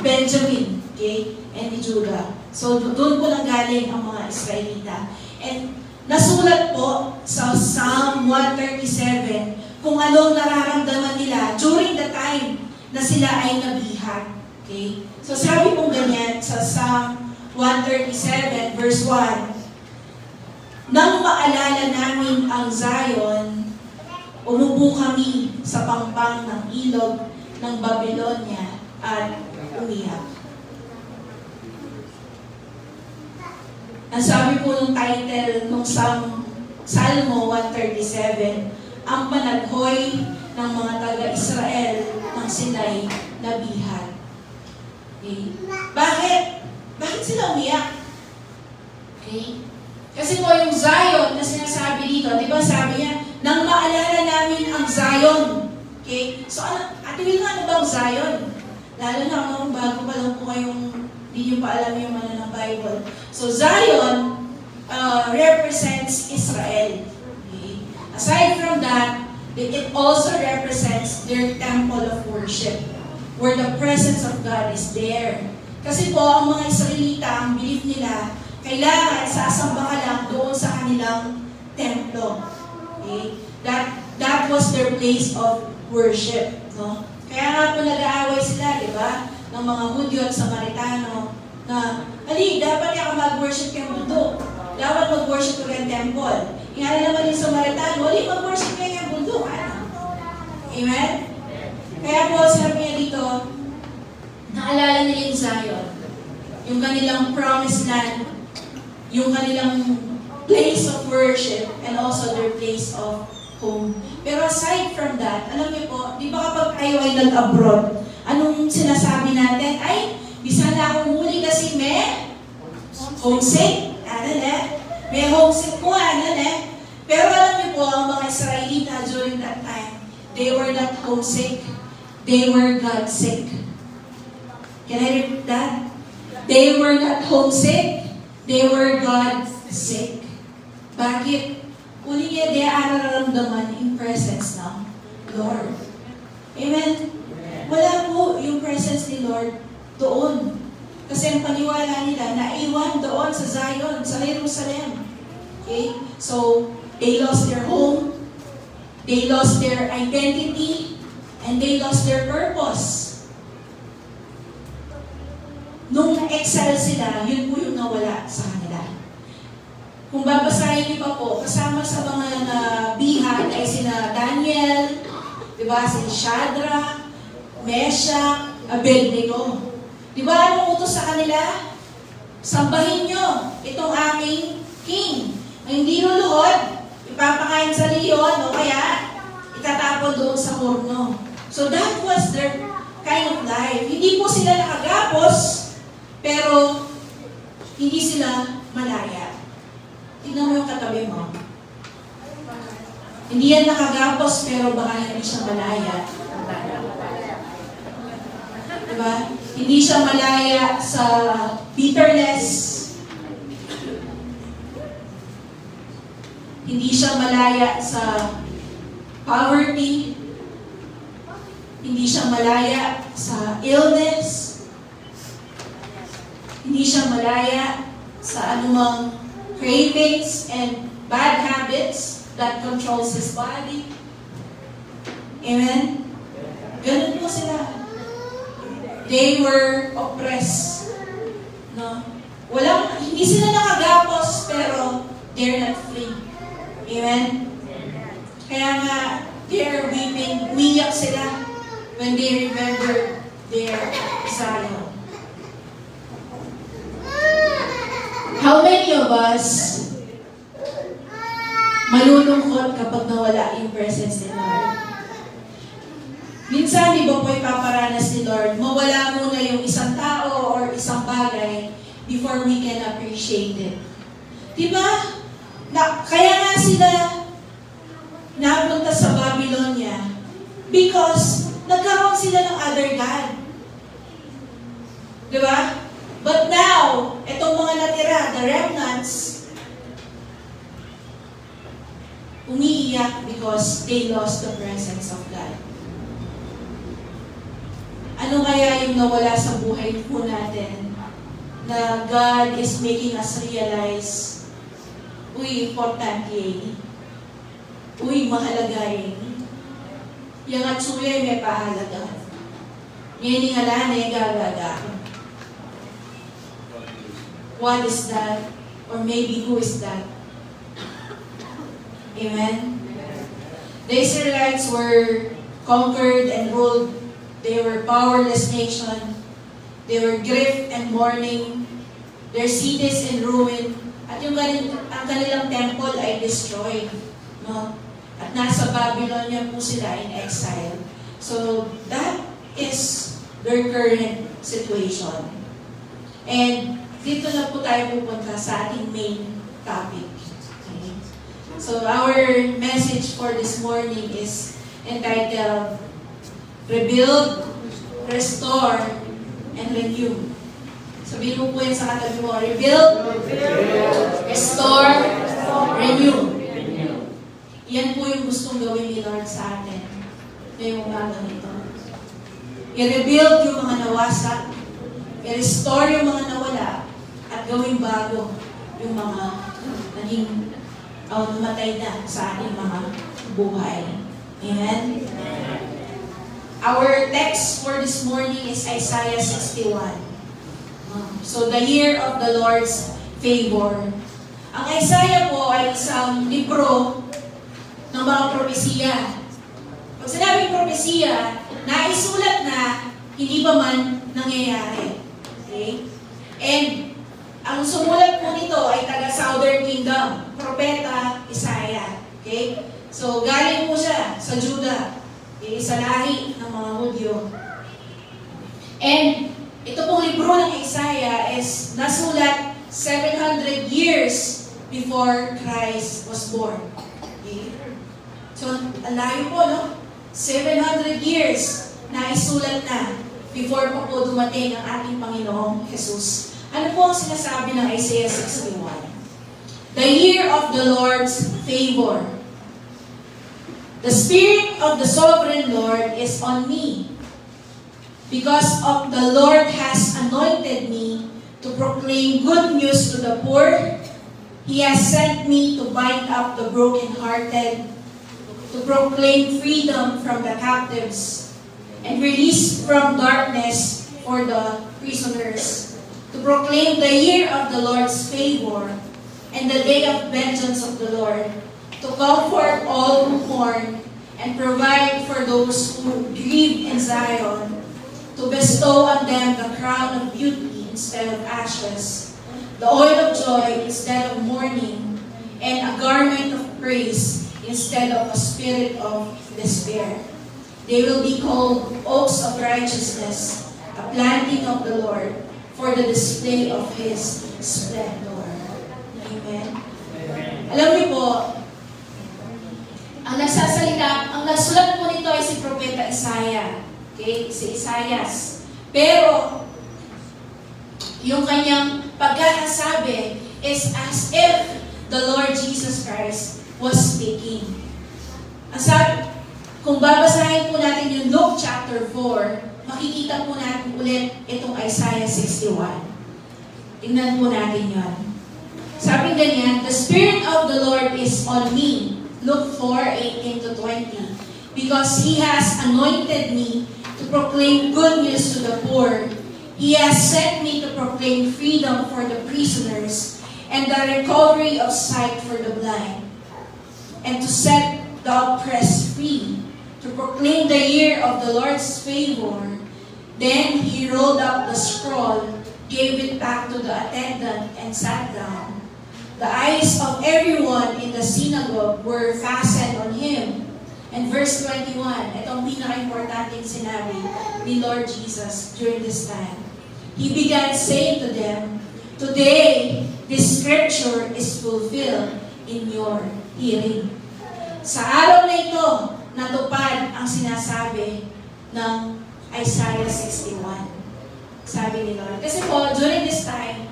Benjamin. Okay? And ni Judah. So, doon po nanggaling ang mga Israelita. And nasulat po sa Psalm 137 kung anong nararamdaman nila during the time na sila ay nabihat. Okay? So, sabi pong ganyan sa Psalm 137 verse 1, nang maalala namin ang Zion, umupo kami sa pangpang ng ilog ng Babylonia at umiyak. Ang sabi po ng title ng Salmo 137, ang panaghoy ng mga taga-Israel ng sila'y nabihat. Okay? Bakit? Bakit sila umiyak? Okay? Kasi po yung Zion na sinasabi dito, di ba sabi niya, nang maalala namin ang Zion. Okay? So, Ate Will, ano bang Zion? Lalo na kung bago pa lang po kayong hindi nyo pa alam yung ano ng Bible. So, Zion represents Israel. Okay? Aside from that, it also represents their temple of worship, where the presence of God is there. Kasi po, ang mga Israelita, ang belief nila, kailangan sasamba ka lang doon sa kanilang templo. Okay? That was their place of worship. No? Kaya nga po nag-aaway sila, di ba? Ng mga Hudyo at Samaritano, na, dapat ka mag-worship kay mundo. Dapat mag-worship ka kay temple. Ingala naman yung Samaritano, mag-worship ka kay mundo. Amen? Kaya po, sabi niya dito, naalala nila yung Zion, yung kanilang promised land, yung kanilang place of worship, and also their place of home. Pero aside from that, alam niyo po, di ba kapag kayo ay nag-abroad, anong sinasabi natin? Ay, bisa na akong huli kasi may homesick. Ano na? May homesick po, ano na? Pero alam niyo po, ang mga Israelita during that time, they were not homesick. They were God-sick. Can I repeat that? They were not homesick. They were God-sick. Bakit? Uli niya, di araramdaman yung presence ng Lord. Amen? Wala po yung presence ni Lord doon. Kasi ang paniwala nila, naiwan doon sa Zion, sa Jerusalem. Okay? So, they lost their home, they lost their identity, and they lost their purpose. Nung na-exile sila, yun po yung nawala sa kanila. Kung babasahin niyo pa po, kasama sa mga nabihan ay sina Daniel, diba, si Shadrach, Meshach, Abednego. Diba, anong utos sa kanila? Sambahin nyo itong aming king. Ang hindi luluhod, ipapakain sa leon o kaya itatapon doon sa horno. So that was their kind of life. Hindi po sila nakagapos, pero hindi sila malaya. Tingnan mo yung katabi mo. Hindi yan nakagapos, pero baka hindi siya malaya. Diba? Hindi siya malaya sa bitterness. Hindi siya malaya sa poverty. Hindi siya malaya sa illness. Hindi siya malaya sa anumang cravings and bad habits that controls his body. Amen? Ganun po sila. They were oppressed. No? Hindi sila nakagapos, pero they're not free. Amen? Kaya nga, they're weeping, umiyak sila when they remember their Zion. How many of us malulungkot kapag nawala yung presence ni Lord? Minsan, di ba po ipaparanas ni Lord, mawala muna yung isang tao or isang bagay before we can appreciate it. Di ba? Kaya nga sila napunta sa Babylonia because nagkaroon sila ng other God. Di ba? But now, itong mga natira, the remnants, umiiyak because they lost the presence of God. Ano kaya yung nawala sa buhay po natin na God is making us realize, uy, importante yun. Uy, mahalaga yun. Yung atsuya may pahalaga. Yan yung halana yung gagaga. What is that? Or maybe who is that? Amen? The Israelites were conquered and ruled. They were powerless nation. They were grief and mourning. Their cities in ruin. At ang kanilang temple ay destroyed. No? At nasa Babylonia po sila in exile. So, that is their current situation. And dito na po tayo pupunta sa ating main topic. Okay? So, our message for this morning is entitled Rebuild, Restore, and Renew. Sabihin mo po yan sa katabi mo, Rebuild, Restore, Renew. Yan po yung gustong gawin ni Lord sa atin ngayong umaga nito. I-rebuild yung mga nawasak, i-restore yung mga nawala, at gawing bago yung mga naging namatay na sa ating mga buhay. Amen? Our text for this morning is Isaiah 61. So, the year of the Lord's favor. Ang Isaiah po ay isang libro ng mga propesiya. Pag sinabing propesiya, naisulat na hindi pa man nangyayari. Okay? And ang sumulat po nito ay taga Southern Kingdom, Propeta Isaiah. Okay? So, galing po siya sa Judah. Okay? Sa lahi ng mga Hudyo. And ito pong libro ng Isaiah is nasulat 700 years before Christ was born. Okay? So, ang layo po, no? 700 years na isulat na before pa po dumating ang ating Panginoong Jesus. Ano po ang sinasabi ng Isaiah 61? The year of the Lord's favor. The Spirit of the Sovereign Lord is on me, because of the Lord has anointed me to proclaim good news to the poor. He has sent me to bind up the brokenhearted, to proclaim freedom from the captives, and release from darkness for the prisoners, to proclaim the year of the Lord's favor, and the day of vengeance of the Lord, to comfort all who mourn, and provide for those who grieve in Zion, to bestow on them the crown of beauty instead of ashes, the oil of joy instead of mourning, and a garment of praise instead of a spirit of despair. They will be called oaks of righteousness, a planting of the Lord, for the display of His splendor. Amen. Alam niyo po, ang nagsulat po nito ay si Propeta Isaiah. Okay? Si Isaias. Pero, yung kanyang pagkakasabi is as if the Lord Jesus Christ was speaking. Kung babasahin po natin yung Luke chapter 4, makikita po natin ulit itong Isaiah 61. Tingnan po natin yan. Sabi ganyan, the Spirit of the Lord is on me. Luke 4:18-20. Because He has anointed me to proclaim good news to the poor. He has sent me to proclaim freedom for the prisoners and the recovery of sight for the blind, and to set the oppressed free, to proclaim the year of the Lord's favor. Then He rolled up the scroll gave it back to the attendant and sat down. The eyes of everyone in the synagogue were fastened on him. And verse 21, itong pinaka-importanting sinabi ni Lord Jesus during this time. He began saying to them, "Today, this scripture is fulfilled in your hearing." Sa araw na ito, natupad ang sinasabi ng Isaiah 61. Sabi ni Lord. Kasi po, during this time,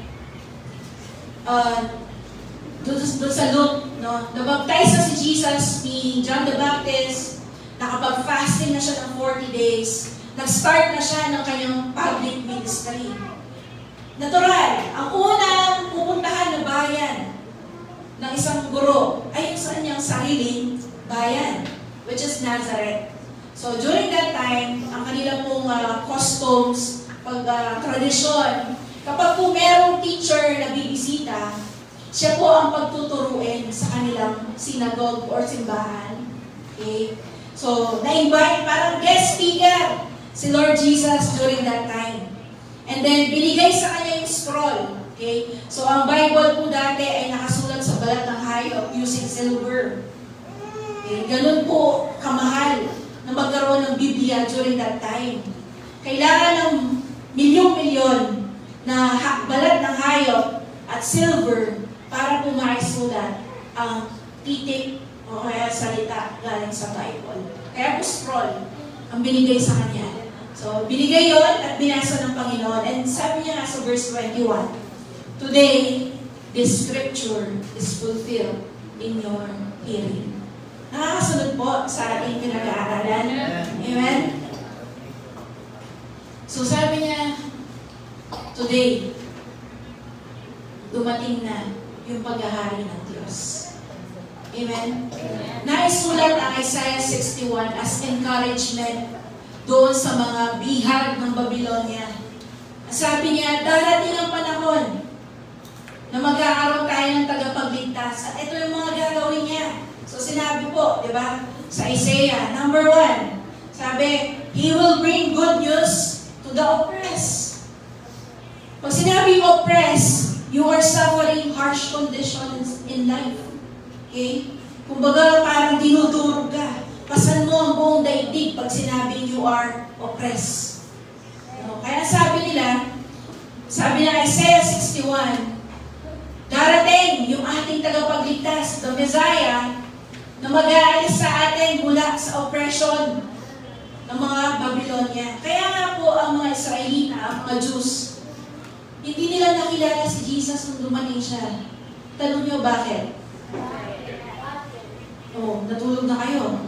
doon sa Luke, no, nabaptize na si Jesus ni John the Baptist, nakapag-fasting na siya ng 40 days, nag-start na siya ng kanyang public ministry. Natural, ang unang pupuntahan na bayan ng isang guro ay yung sa kanyang sariling bayan, which is Nazareth. So during that time, ang kanilang pong customs, tradisyon, kapag po merong teacher na bibisita, siya po ang pagtuturuin sa kanilang synagogue or simbahan. Okay? So, na-invite, parang guest speaker si Lord Jesus during that time. And then, binigay sa kanya yung scroll. Okay? So, ang Bible po dati ay nakasulat sa balat ng hayop using silver. Okay? Ganun po kamahal na magkaroon ng Biblia during that time. Kailangan ng milyon-milyon na balat ng hayop at silver para po maisulat ang titik o kaya salita galing sa Bible. Kaya po scroll ang binigay sa kanya. So, binigay yon at binasa ng Panginoon. And sabi niya nga sa verse 21, "Today, this scripture is fulfilled in your hearing." Nakakasunod po sa ating pinag-aaralan. Amen? So, sabi niya, today, dumating na yung paghahari ng Diyos. Amen? Naisulat ang Isaiah 61 as encouragement doon sa mga bihag ng Babylonia. Sabi niya, darating ang panahon na mag-aaroon tayo ng tagapagligtas. At ito yung mga gagawin niya. So sinabi po, di ba, sa Isaiah, number 1, sabi, He will bring good news to the oppressed. Pag sinabi oppressed, you are suffering harsh conditions in life. Okay? Kumbaga, parang dinudurog ka. Pasan mo ang buong daigdig pag sinabing you are oppressed. No? Kaya sabi na Isaiah 61, darating yung ating tagapagligtas, the Messiah, na mag-aalis sa atin mula sa oppression ng mga Babylonia. Kaya nga po ang mga Israelita, ang mga Jews, hindi nila nakilala si Jesus nung dumating siya. Tanong niyo bakit? Oh, natulog na kayo.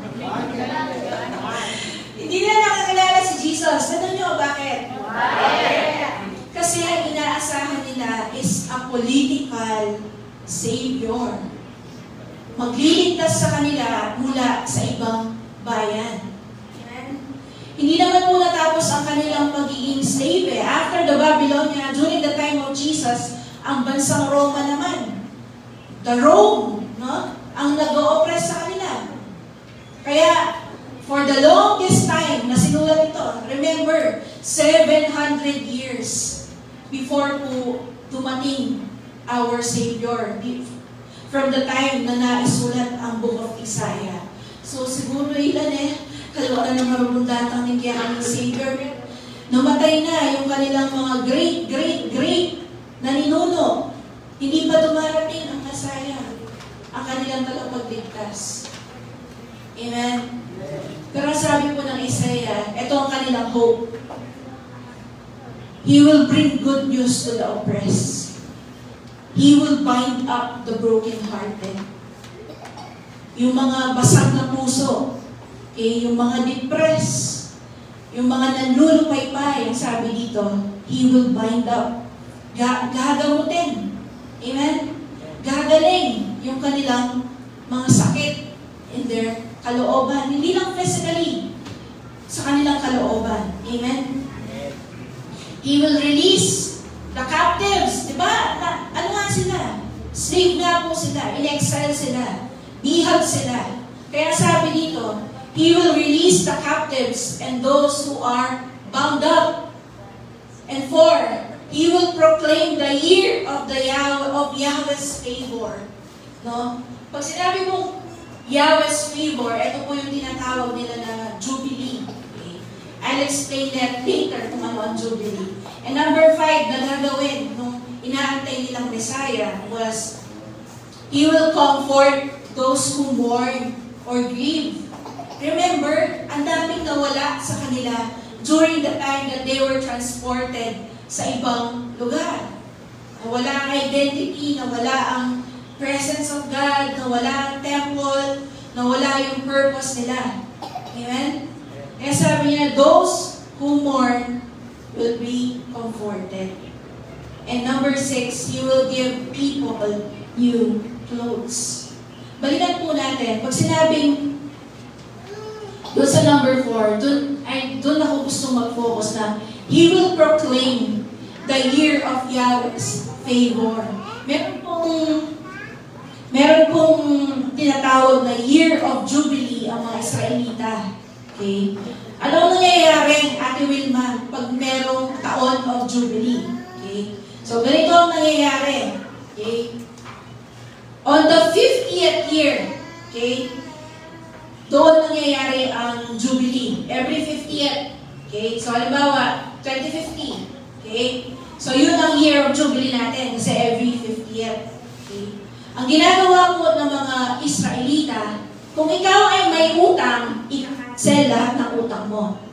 Hindi nila nakakilala si Jesus. Tanong niyo bakit? Kasi ang inaasahan nila is a political savior. Magliligtas sa kanila mula sa ibang bayan. Hindi naman po natapos ang kanilang pagiging slave. After the Babylonia, during the time of Jesus, ang bansang Roma naman. The Rome, no? Ang nag-o-oppress sa kanila. Kaya, for the longest time na sinulat ito, remember, 700 years before po dumating our Savior, from the time na naisulat ang Book of Isaiah. So, siguro ilan kalawaan ng marundatang ng kiyang Savior, namatay na yung kanilang mga great na ninuno. Hindi pa dumarating ang Messiah, ang kanilang tagapagligtas. Amen? Pero sabi po ng Isaiah, ito ang kanilang hope. He will bring good news to the oppressed. He will bind up the brokenhearted. Yung mga basag na puso, okay, yung mga depressed, yung mga nanlulupaypay, ang sabi dito, He will bind up. Gagamutin. Amen? Gagaling yung kanilang mga sakit in their kalooban. Hindi lang physically, sa kanilang kalooban. Amen? He will release the captives. Diba? Ano nga sila? Slave nga po sila. In-exile sila. Bihag sila. Kaya sabi dito, He will release the captives and those who are bound up. And for He will proclaim the year of Yahweh's favor. No? Pag sinabi mong Yahweh's favor, ito po yung tinatawag nila na Jubilee. Okay? I'll explain that later kung ano ang Jubilee. And number 5 na gagawin nung inaantay nilang Messiah was, He will comfort those who mourn or grieve. Remember, ang daming nawala sa kanila during the time that they were transported sa ibang lugar. Nawala ang identity, nawala ang presence of God, nawala ang temple, nawala yung purpose nila. Amen? Kaya sabi niya, those who mourn will be comforted. And number 6, He will give people new clothes. Balikan po natin, pag sinabing doon sa number 4, doon ako gustong mag-focus na He will proclaim the year of Yahweh's favor. Meron pong tinatawag na year of Jubilee ang mga Israelita. Okay? Ano nangyayari, Ate Wilma, pag merong taon of Jubilee? Okay? So, ganito ang nangyayari. Okay? On the 50th year, okay, doon nangyayari ang Jubilee. Every 50th. Okay? So, halimbawa, 2050. Okay? So, yun ang year of Jubilee natin kasi every 50th. Okay? Ang ginagawa po ng mga Israelita, kung ikaw ay may utang, i-cancel lahat ng utang mo.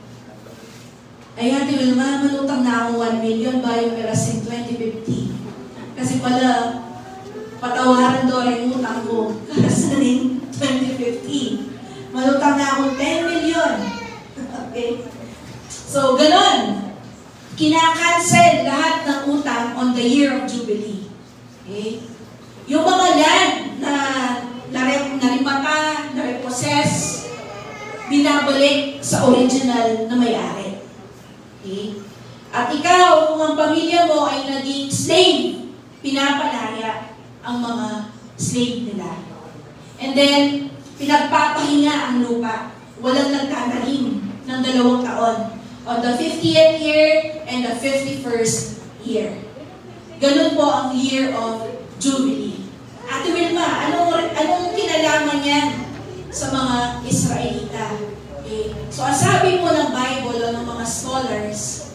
Ay, Ate Wilma, manutang na akong 1 million bayo perasing 2050. Kasi pala, patawaran doon ang utang ko kasi rin 2050. Manutang na akong 10 million. Okay? So, ganon. Kinakancel lahat ng utang on the year of Jubilee. Okay? Yung mga land na narimata, na-repossess, binabalik sa original na may-ari. Okay? At ikaw, kung ang pamilya mo ay naging slave, pinapalaya ang mga slave nila. And then, pinagpapahinga ang lupa. Walang nagtatanim ng 2 taon. On the 50th year and the 51st year. Ganun po ang year of Jubilee. Ate Wilma, anong kinalaman yan sa mga Israelita? Okay. So, ang sabi po ng Bible o ng mga scholars,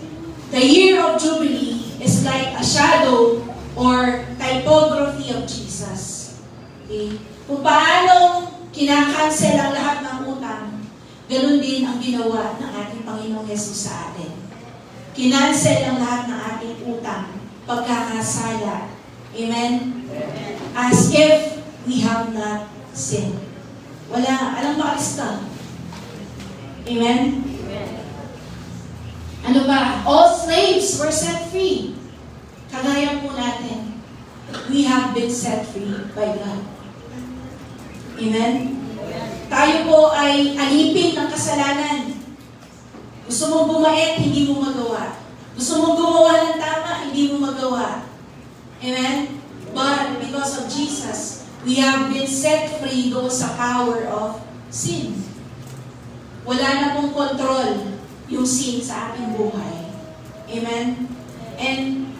the year of Jubilee is like a shadow or typography of Jesus. Okay. Kung paano kinakancel ang lahat ng utang, ganun din ang ginawa ng ating Panginoong Yesus sa atin. Kinancel ang lahat ng ating utang, pagkakasala. Amen? As if we have not sinned. Alam ba ka? Amen? Ano ba? All slaves were set free. Kagaya po natin, we have been set free by God. Amen? Tayo po ay alipin ng kasalanan. Gusto mong bumait, hindi mo magawa. Gusto mong gumawa ng tama, hindi mo magawa. Amen? But because of Jesus, we have been set free doon sa power of sin. Wala na pong control yung sin sa ating buhay. Amen? And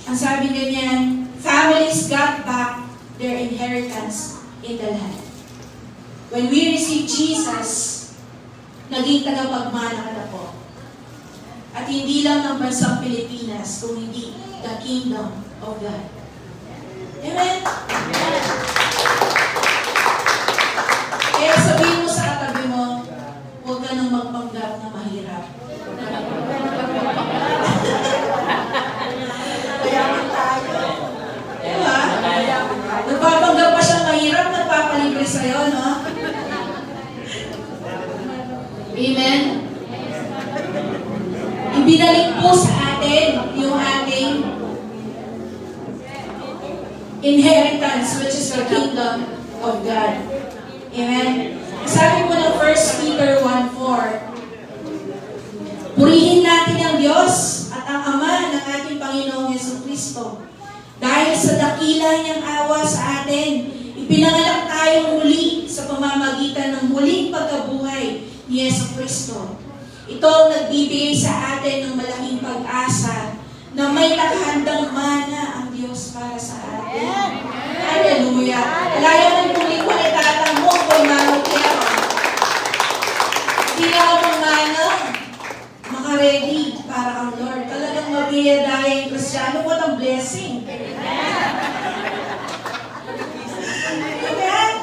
ang sabi ganyan, families got back their inheritance in the land. When we receive Jesus, naging tagapagmana ka na po. At hindi lang ng bansang Pilipinas, kung hindi the kingdom of God. Amen? Amen. Kaya sabihin mo sa katabi mo, huwag ka nang magpanggap na mahirap. Mayaman tayo. Diba? Nagpapanggap pa siyang mahirap, nagpapalibre sa'yo, no? Amen? Ibinalik po sa atin yung ating inheritance, which is the kingdom of God. Amen? Sabi po ng 1 Peter 1:4, purihin natin ang Diyos at ang Ama ng ating Panginoong Jesucristo. Dahil sa dakila niyang awa sa atin, ipinanganak tayong muli sa pamamagitan ng muling pagkabuhay ni Jesucristo. Ito ang nagbibigay sa atin ng malaking pag-asa na may nakahandang mana ang Diyos para sa atin. Hallelujah. Laya ng kulit-kulit tatang mo kung manong kaya. Hindi na ako ng mana. Maka-ready para ang Lord. Talagang mabiyadahin Kristyano. What a blessing. Amen?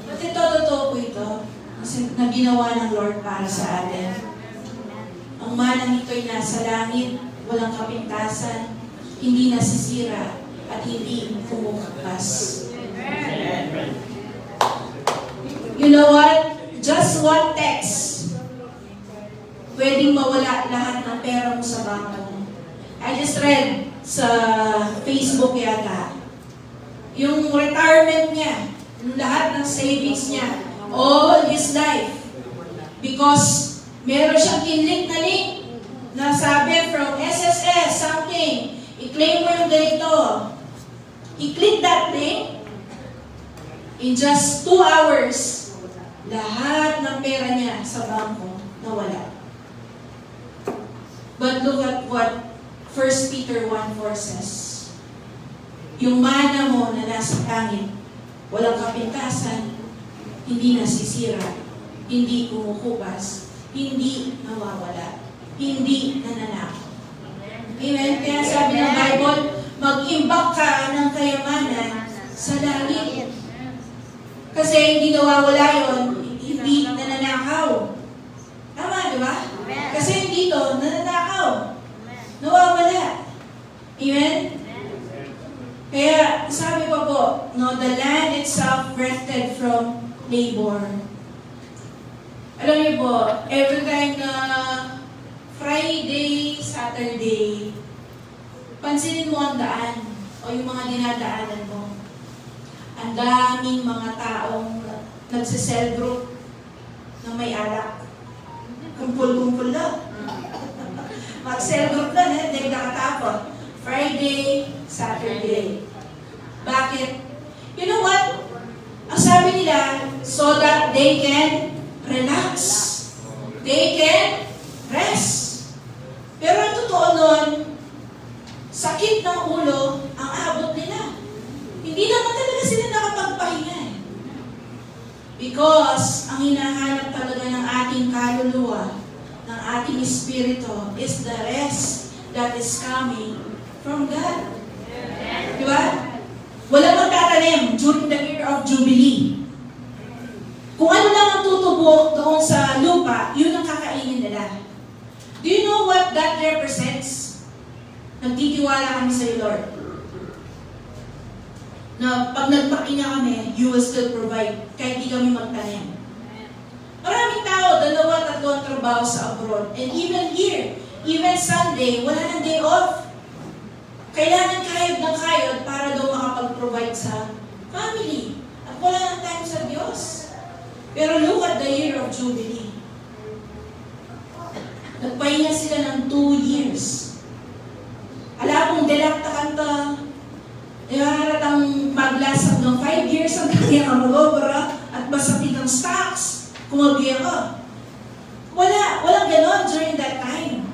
At ito, totoo po ito. Na ginawa ng Lord para sa atin. Ang manang ito'y nasa langit, walang kapintasan, hindi nasisira, at hindi kumukupas. You know what? Just one text, pwedeng mawala lahat ng pera mo sa bangko. I just read sa Facebook yata, yung retirement niya, lahat ng savings niya, all his life, because meron siyang kinlink na link na sabi from SSS something, i-claim mo yung ganito. He clicked that link, in just 2 hours, lahat ng pera niya sa bangko nawala. But look at what 1 Peter 1:4 says. Yung mana mo na nasa langit, walang kapintasan, hindi nasisira, hindi kumukupas, hindi nawawala, hindi nananakaw. Amen? Kaya sabi ng Bible, mag-imbak ka ng kayamanan sa langit. Kasi hindi nawawala yun, hindi nananakaw. Tama, di ba? Kasi hindi ito nananakaw. Nawawala. Amen? Kaya sabi pa po, no, the land itself rested from labor. Alam niyo po, every time na Friday, Saturday, pansinin mo ang daan o yung mga dinadaanan mo. Ang daming mga taong nagsisell group na may alak. Kumpul-kumpul na. Mag-sell group na, hindi nakatapon. Friday, Saturday. Bakit? You know what? Ang sabi nila, so that they can relax. They can rest. Pero ang totoo nun, sakit ng ulo ang abot nila. Hindi naman talaga sila nakapagpahinga. Because ang hinahanap talaga ng ating kaluluwa, ng ating espiritu, is the rest that is coming from God. Diba? Walang magtatanim during the year of Jubilee. Kung ano lang ang tutubo doon sa lupa, yun ang kakainin nila. Do you know what that represents? Nagtitiwala kami sa Lord. Na pag nagpakinga kami, you will still provide kahit di kami magtanim. Maraming tao, 2-3 ang trabaho sa abroad. And even here, even Sunday, wala nang day off. Kailangan kayod ng kayod para daw makapag-provide sa family. At wala nang time sa Diyos. Pero look at the year of Jubilee. Nagpahinga sila ng 2 years. Ala kung delakta kanta, haratang maglasag ng 5 years ang kanya ang magobra at masakit ang stocks, kumabiya ka. Walang ganon during that time.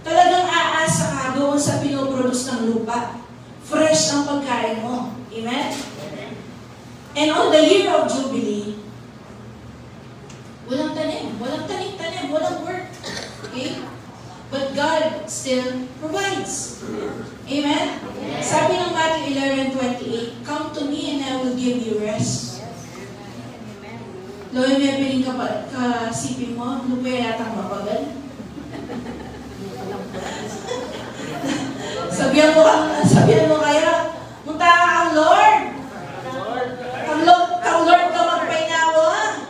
Talagang aasa ka doon sa pinoproduce ng lupa. Fresh ang pagkain mo. Amen? And on the year of Jubilee, walang tanim, walang work. Okay? But God still provides. Amen? Sabi ng Matthew 11:28, come to me and I will give you rest. Loy, may piling kasipin mo, lupay yatang mapagal. Sabihan mo kaya, munta ka ang Lord. Ang Lord ka magpainawa.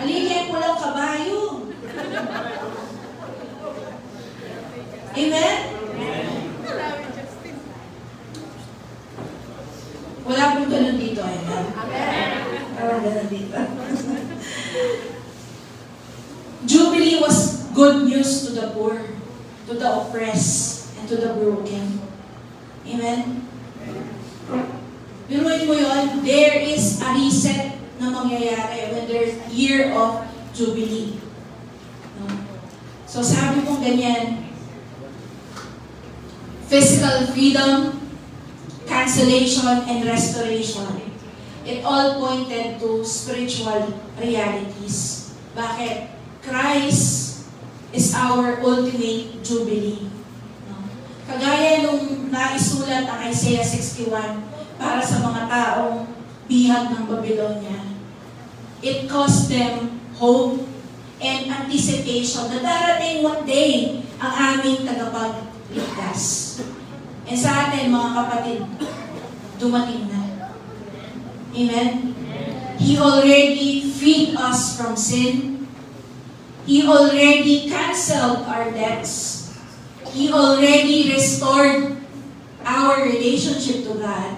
Aligay po lang kabayo. Amen? Wala pong ganun dito. Amen? Wala ganun dito. Jubilee was good news to the poor, to the oppressed, and to the broken. Amen? Biruin mo yun, there is a reset na mangyayari when there's year of Jubilee. No? So sabi mong ganyan, physical freedom, cancellation, and restoration. It all pointed to spiritual realities. Bakit? Christ is our ultimate jubilee. Kagaya nung naisulat ang Isaiah 61 para sa mga taong bihag ng Babylonia. It caused them hope and anticipation na darating one day ang aming tagapagligtas. And sa atin, mga kapatid, dumating na. Amen? He already freed us from sin. He already canceled our debts. He already restored our relationship to God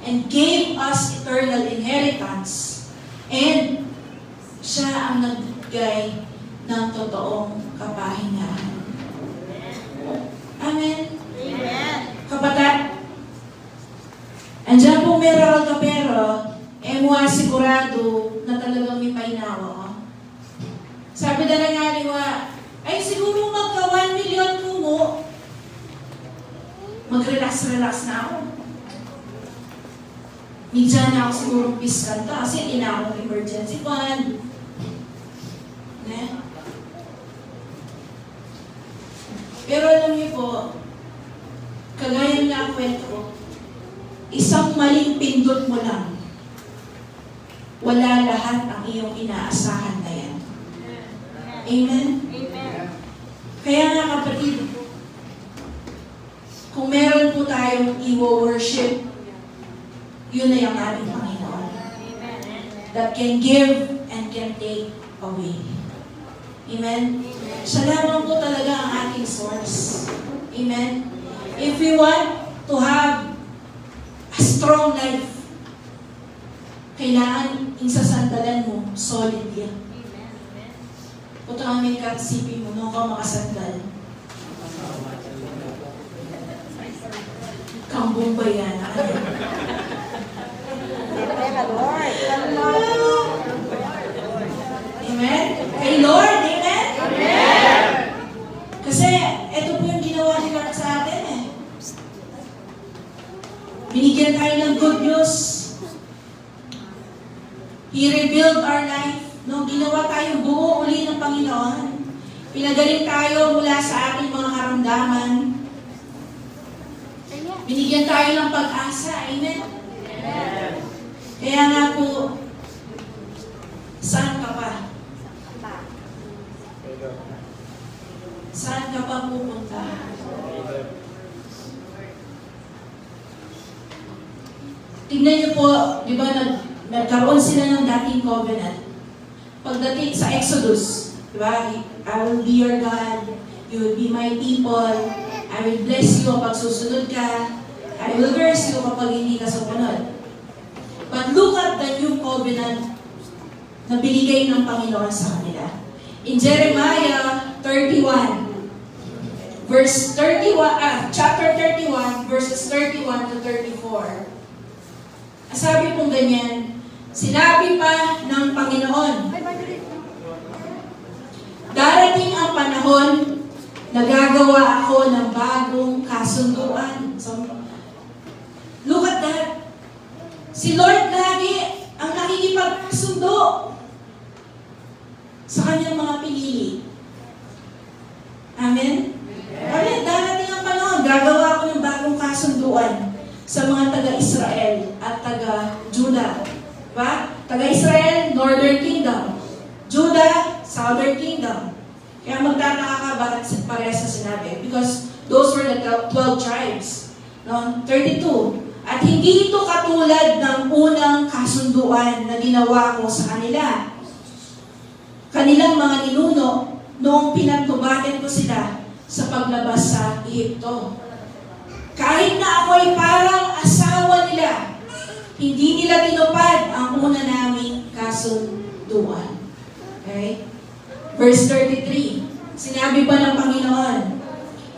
and gave us eternal inheritance. And siya ang nagbigay ng totoong kapahingahan. Amen? Amen. Kabataan, andiyan po meron ka pero, mwa sigurado na talagang may painawa ko. Sabi na nga niwa, ay siguro magka 1 million mo. Mag-relax-relax na ako. Minsan na ako siguro piskan ka kasi hindi na akong emergency fund. Ne? Pero alam niyo po, kagaya na kwento ko, isang maling pindot mo lang, wala lahat ang iyong inaasahan na yan. Amen? Amen. Kaya nga kapatid, kung meron po tayong i-worship, yun na yung ating Panginoon. That can give and can take away. Amen? Siya lamang po talaga ang ating source. Amen? If we want to have a strong life, kailangan isasandalan mo, solid yan. Puto kami katsipin mo, nung ka makasandal. Kambong ba yan? Amen? Kay Lord, amen? Amen! Kasi, ito po yung ginawa ni Lord sa atin eh. Binigyan tayo ng good news. He rebuilt our life. Nung ginawa tayo buo uli ng Panginoon, pinagaling tayo mula sa ating mga karamdaman. Binigyan tayo ng pag-asa. Amen? Amen. Kaya nga po, saan ka pa? Saan ka pa pupunta? Tignan niyo po, di ba, nagkaroon sila ng dating covenant. Pagdating sa Exodus, di ba, I will be your God, you will be my people, I will bless you kapag susunod ka, I will curse you kapag hindi ka sumunod. But look at the new covenant na binigay ng Panginoon sa kanila. In Jeremiah 31, verse 31, chapter 31, verses 31 to 34. Sabi pong ganyan, sinabi pa ng Panginoon, darating ang panahon na gagawa ako ng bagong kasunduan. So, look at that. Si Lord lagi ang nakikipagsundo sa kanyang mga pinili. Amen? Amen. Darating ang panahon, gagawa ako ng bagong kasunduan sa mga taga-Israel at taga-Judah. Diba? Taga-Israel, Northern Kingdom. Judah, Southern Kingdom. Kaya magtataka ka bakit parehas na sinabi. Because those were the 12 tribes. No? 32. At hindi ito katulad ng unang kasunduan na ginawa ko sa kanila. Kanilang mga ninuno noong pinagtubayan ko sila sa paglabas sa Ehipto. Kahit na ako'y parang asawa nila, hindi nila tinupad ang una naming kasunduan. Okay? Verse 33, sinabi pa ng Panginoon,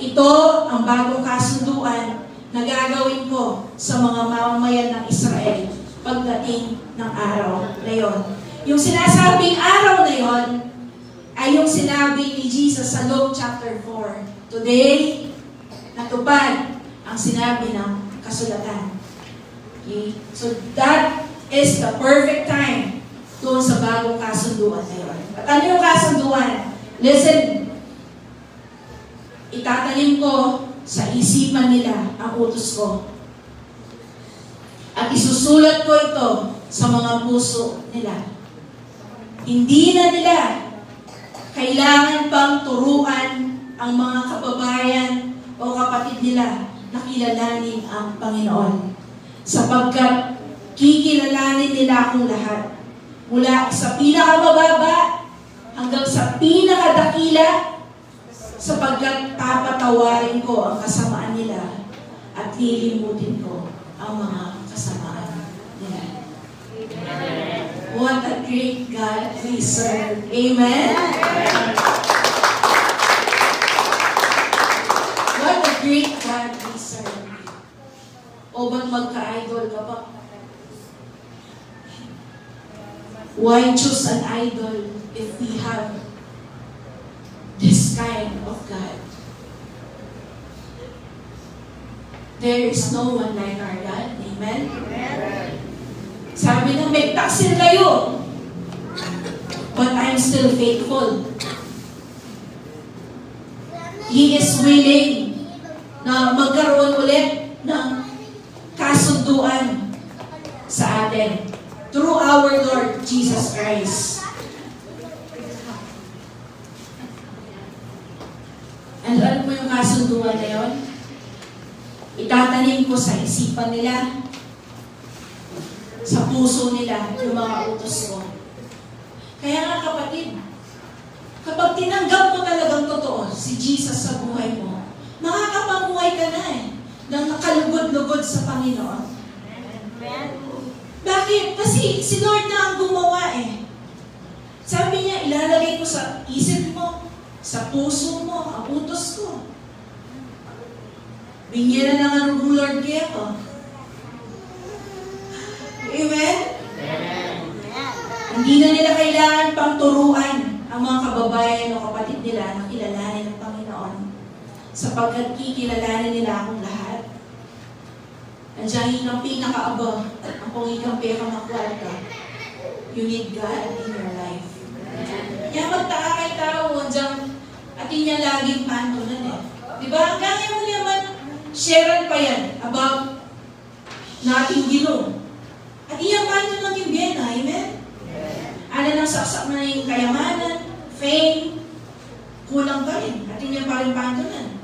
ito ang bagong kasunduan na gagawin ko sa mga mamamayan ng Israel pagdating ng araw na yon. Yung sinasabing araw na yon ay yung sinabi ni Jesus sa Luke chapter 4. Today, natupad ang sinabi ng kasulatan. Okay? So that is the perfect time doon sa bagong kasunduan na yun. At ano yung kasunduan? Listen, itatanim ko sa isipan nila ang utos ko. At isusulat ko ito sa mga puso nila. Hindi na nila kailangan pang turuan ang mga kababayan o kapatid nila na kilalanin ang Panginoon. Sapagkat kikilalanin nila akong lahat. Mula sa pinakamababa hanggang sa pinakadakila, sapagkat papatawarin ko ang kasamaan nila at lilimutin ko ang mga kasamaan nila. Amen. What a great God we serve. Amen? What a great God we serve. O ba't magka-idol ka ba? Why choose an idol if we have this kind of God? There is no one like our God. Amen? Amen. Sabi na, may taksil kayo. But I'm still faithful. He is willing na magkaroon ulit ng kasunduan sa atin through our Lord Jesus Christ. And alam mo yung kasunduan na yun? Itatanim ko sa isipan nila, sa puso nila, yung mga utos ko. Kaya nga kapatid, kapag tinanggap mo talagang totoo si Jesus sa buhay mo, makakapamuhay ka na ng nakalugod-lugod sa Panginoon. Bakit? Kasi si Lord na ang gumawa Sabi niya, ilalagay ko sa isip mo, sa puso mo, ang utos ko. Bigyan na ng arugong Lord kaya ko. Amen? Amen? Hindi na nila kailangan pang turuan ang mga kababayan o kapatid nila na kilalanin ng Panginoon. Sapagkat kikilalanin nila akong lahat. Nandiyan ang pinaka-above at ang pangigkampi ka makwarta. You need God in your life. Kaya magtaka kay tao, nandiyan atin niya laging pantunan Diba? Hanggang yung naman, sharean pa yan about nating ginong. At iyan pantunan ng kimbiyena, amen? Ano nang saksak na yung kayamanan, fame, kulang pa rin. Atin niya pa rin pantunan.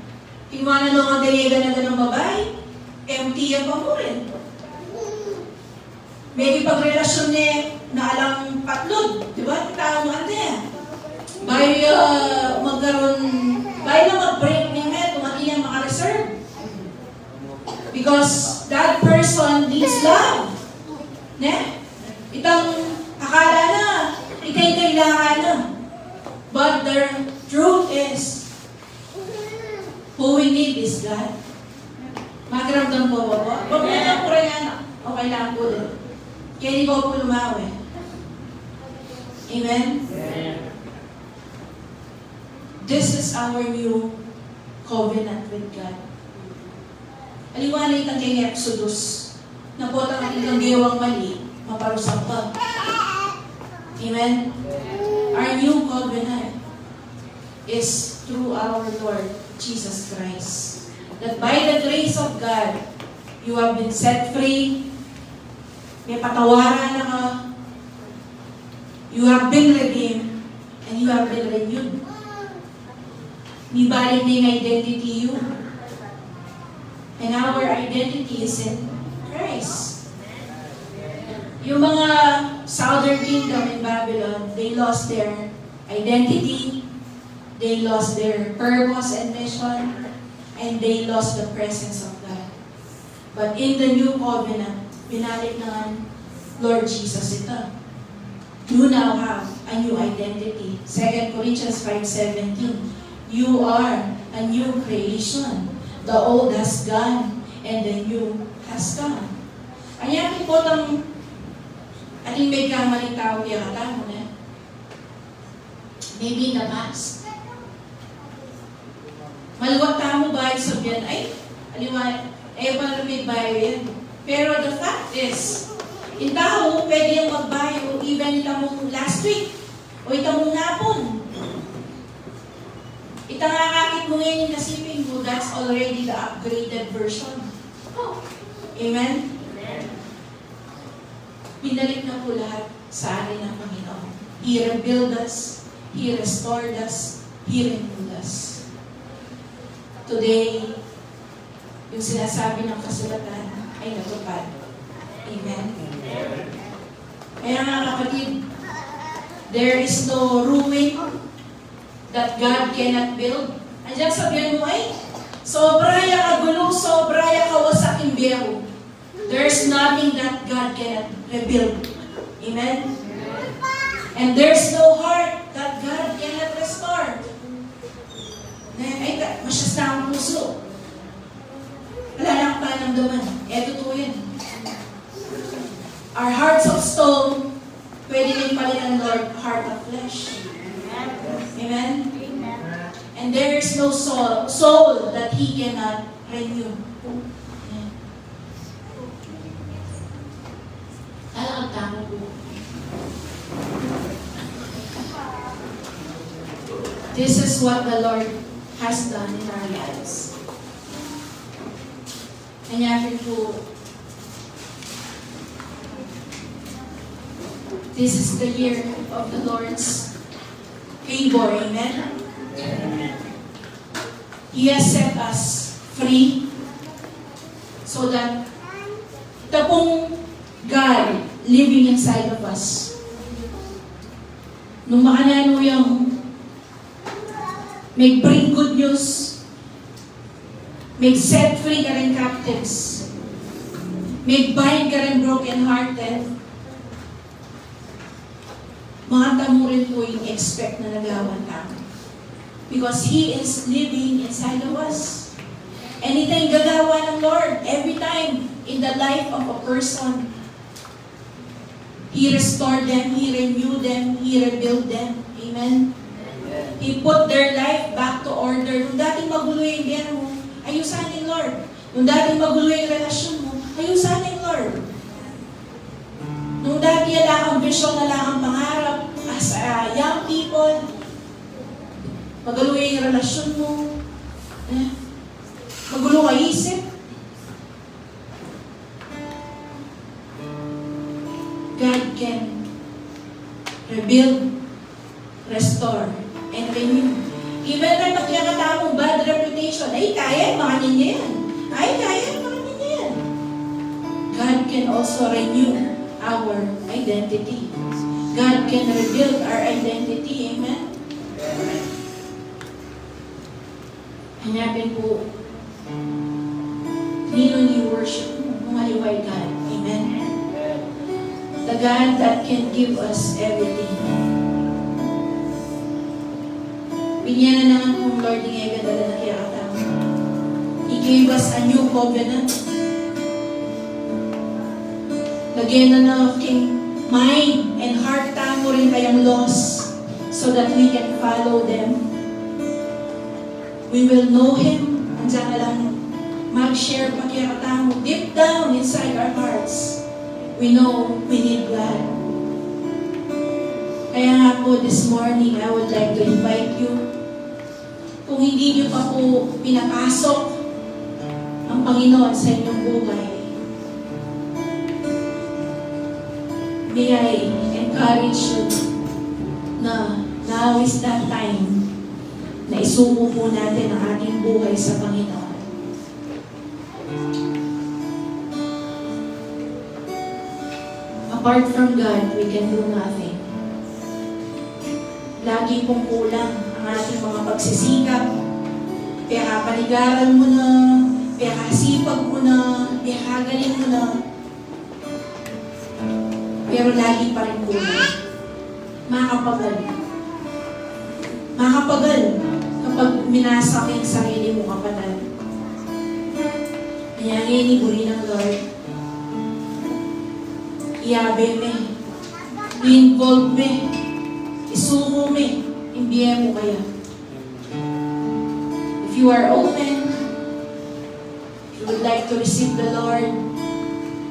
Tingwanan ng mga dayega na ng babae, empty yan pa mo rin. May ipagrelasyon niya na alang patlod. Diba? Tao mo ate. By magkaroon, by na mag-break niya nga, tumati niya maka-reserve. Because that person needs love. Ne? Itang akala na, ikay kailangan na. But the truth is, who we need is God. Magramdam po ba po? Huwag na lang po rin anak. Okay lang po din. Kaya di ko po lumawi. Amen? Amen? This is our new covenant with God. Aliwanay kang kay Exodus na po ang ating gawang mali, maparusak pa. Amen? Our new covenant is through our Lord Jesus Christ. That by the grace of God, you have been set free, may patawaran na ka, you have been redeemed, and you have been renewed. May balik na yung identity you. And our identity is in Christ. Yung mga southern kingdom in Babylon, they lost their identity, they lost their purpose and mission, and they lost the presence of God. But in the new covenant, binalik na Lord Jesus ito. You now have a new identity. 2 Corinthians 5:17. You are a new creation. The old has gone, and the new has come. Ayan po itong ating may kamaling tao kaya kata mo na. Maybe in the past. Maluwag tamo ba yung sabihan, ay, aliwa, Eh, para may bio yan. Pero the fact is, yung tao, pwede yung mag-bio even itamong last week o itamong napon. Itangakakit mo ngayon yung nasipin mo, that's already the upgraded version. Oh. Amen? Binalik na po lahat sa atin ng Panginoon. He rebuilt us, He restored us, He renewed us. Today, yung sinasabi ng kasulatan ay natupad. Amen? Kaya nga kapatid, there is no ruin that God cannot build. Andiyan sabihan mo ay, sobra ya kagulo, sobra ya kawasak imbiyaw. There's nothing that God cannot rebuild. Amen? And there's no heart that God cannot restore. Ay, masyas na ang puso. Wala na akong panamdaman. Totoo yan. Our hearts of stone, pwede rin palitan, Lord, heart of flesh. Amen? And there is no soul that He cannot renew. Talagang tama po. This is what the Lord has done in our lives. Kanya po, this is the year of the Lord's favor. Amen? He has set us free so that ito pong God living inside of us. Nung makanano yung mag-bring good news, mag-set free ka rin captives, mag-bind ka rin broken-hearted, mga tamo rin po yung expect na nagawan tamo. Because He is living inside of us. Anything gagawa ng Lord, every time in the life of a person, He restored them, He renewed them, He rebuilt them. Amen? He put their life back to order. Nung dating magulo yung biyan mo, ayusanin, Lord. Nung dating magulo yung relasyon mo, ayusanin, Lord. Nung dati wala kang vision, wala kang pangarap as young people, magulo yung relasyon mo, magulo ka isip, God can rebuild, restore, and renew. Even na magkakata mong bad reputation, ay kaya, mga niya yan. Ay kaya, mga niya yan. God can also renew our identity. God can rebuild our identity. Amen? Hanapin po, nino ni worship mo, maliway God. Amen? The God that can give us everything. Binyan na naman kung Lord ng Egadala na kiyakatama. He gave us a new covenant. Lagyan na ng aking mind and heart tamo rin kayang laws so that we can follow them. We will know Him. Andiyan ka lang mag-share pa kiyakatamo. Deep down inside our hearts, we know we need God. Kaya nga po this morning, I would like to invite you. Kung hindi niyo pa po pinapasok ang Panginoon sa inyong buhay, may I encourage you na now is that time na isuko po natin ang ating buhay sa Panginoon. Apart from God, we can do nothing. Lagi pong kulang ang ating mga pagsisikap. Kaya panigaran mo na, kaya kasipag mo na, kaya kagaling mo na. Pero lagi pa rin kulang. Makapagal. Makapagal kapag minasak yung sarili mo, kapatid. Kaya iniburi ng Lord. Iabe me. I-involve me. Isuko me. Imbiye mo kaya. If you are open, if you would like to receive the Lord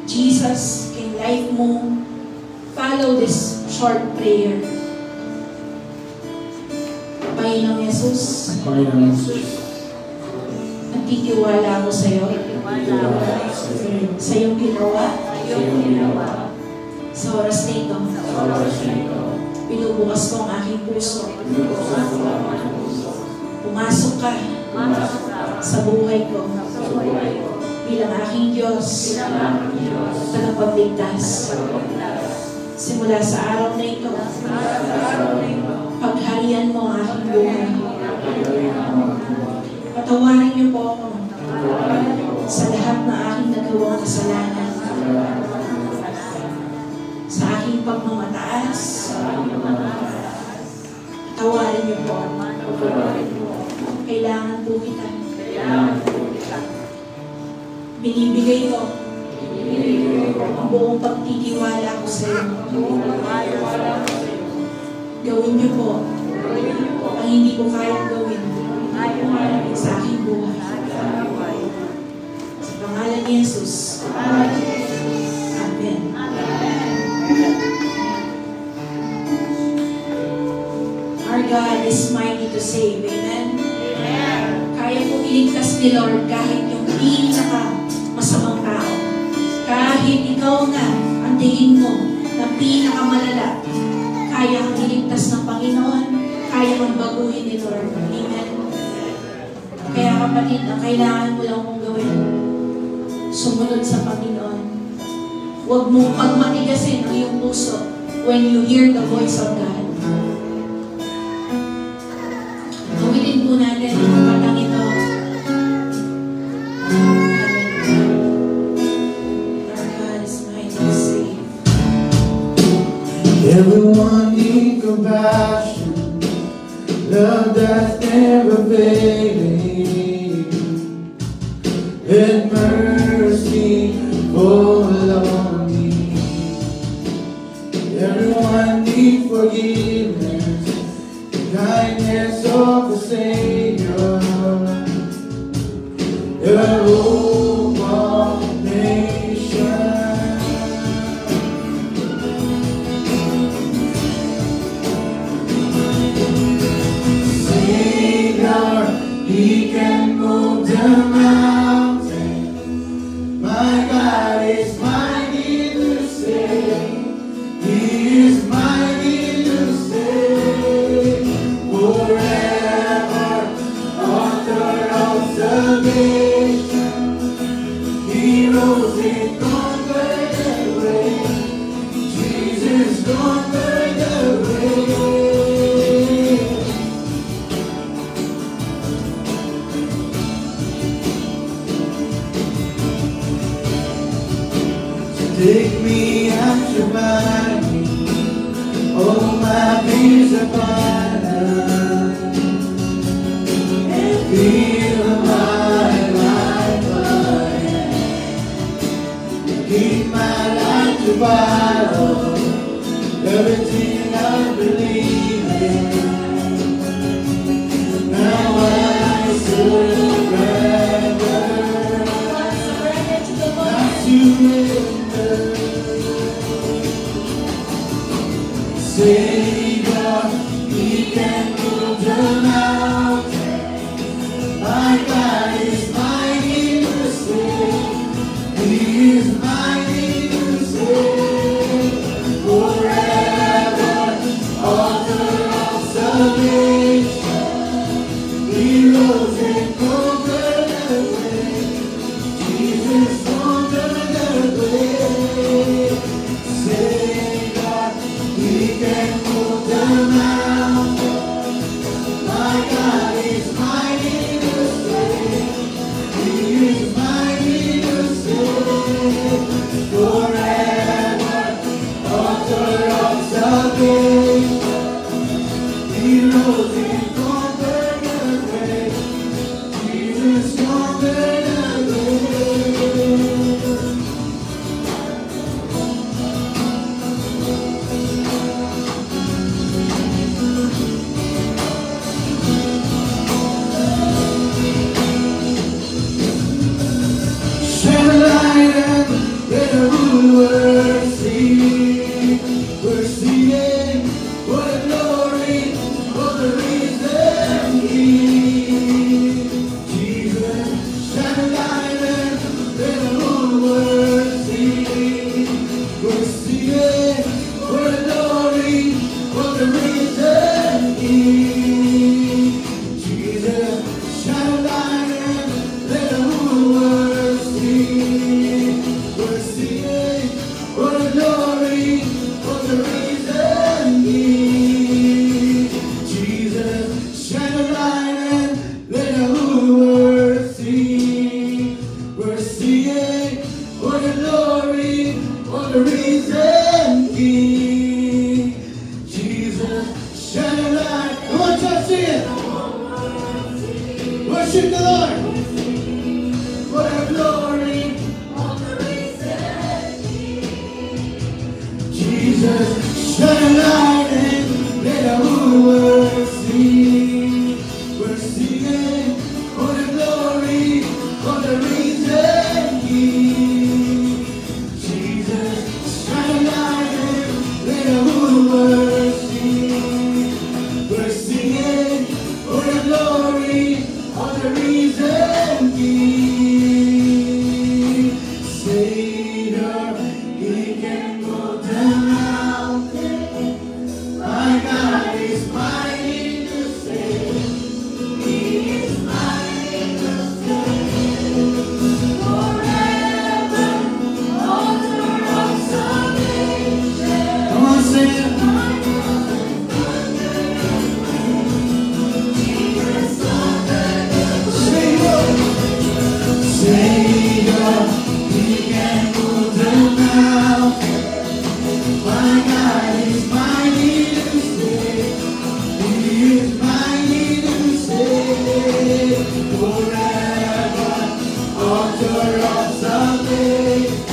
Jesus in life mo, follow this short prayer. Panginoong Jesus, Panginoon Jesus, nagtitiwala ako sa iyo. Sa iyong ginawa. Sa oras na ito, pinubukas ko ang aking puso. Pumasok ka sa buhay ko bilang aking Diyos at tagapagligtas. Simula sa araw na ito, pagharian mo ang aking buhay. Patawarin niyo po ako sa lahat na aking nagawang kasalanan, sa aking pagmamataas. Patawarin niyo po. Kailangan po kita. Binibigay ko ang buong pagtitiwala ko sa iyo. Gawin niyo po ang hindi ko kayang gawin sa aking buhay. Sa pangalan ni Jesus. Amen. Our God is mighty to save. Amen. Kaya po iligtas ni Lord kahit yung pinaka-masamang tao. Kahit ikaw na ang tingin mo na pinakamalala, kaya kang iligtas ng Panginoon, kaya kang baguhin ni Lord. Amen. Kaya kapatid, ang kailangan mo lang mong gawin, sumunod sa Panginoon. Huwag mong pagmatigasin ang iyong puso when you hear the voice of God. Gawin po natin ang katang ito. Our God is mighty to save. everyone needs compassion, love that's never fading. Let mercy fall on me. Everyone needs forgiveness, the kindness of the Savior, the hope of nations. Savior, He can move the mountain. My God is mighty to save. He is mighty to save. Forever, author of salvation. He rose and conquered the grave. Jesus conquered the grave. Take me at your body, all my fears upon us, and feel my life again. Keep my life to follow, everything I believe in. Now I surrender, not to Savior, He can move the mountain. My God is mighty to save. He is mighty to save. Forever, author of salvation. He rose and conquered the grave. Jesus conquered the grave. Savior, He can move the mountain. My God is mighty to save. He is mighty to save. Forever, author of salvation. He rose and conquered the grave. Jesus conquered the grave. we're singing, what a glory, what a reason King. Jesus, shine a light and let the whole world see. We're singing, what a glory, what a reason King. Jesus, shine a light and let the whole world see. We're singing, what a glory, what a reason King. Jesus, shine a light and let the whole world see. We're singing, what a glory, what a reason King. Jesus, shine a light. Come on, church, sing it. Worship the Lord. What a glory, what a reason Jesus, shine a light and let the whole world see. We're singing, what a glory, what a reason King. Jesus, shine a light and let the whole world see. We're singing, what a glory, what a reason King. Savior, He can move the mountain. My God is mighty to save. He is mighty to save. Forever, author of salvation. Come on, sing it. Savior, He can move the mountain. My God is mighty to save. He is mighty to save. Forever, author of salvation.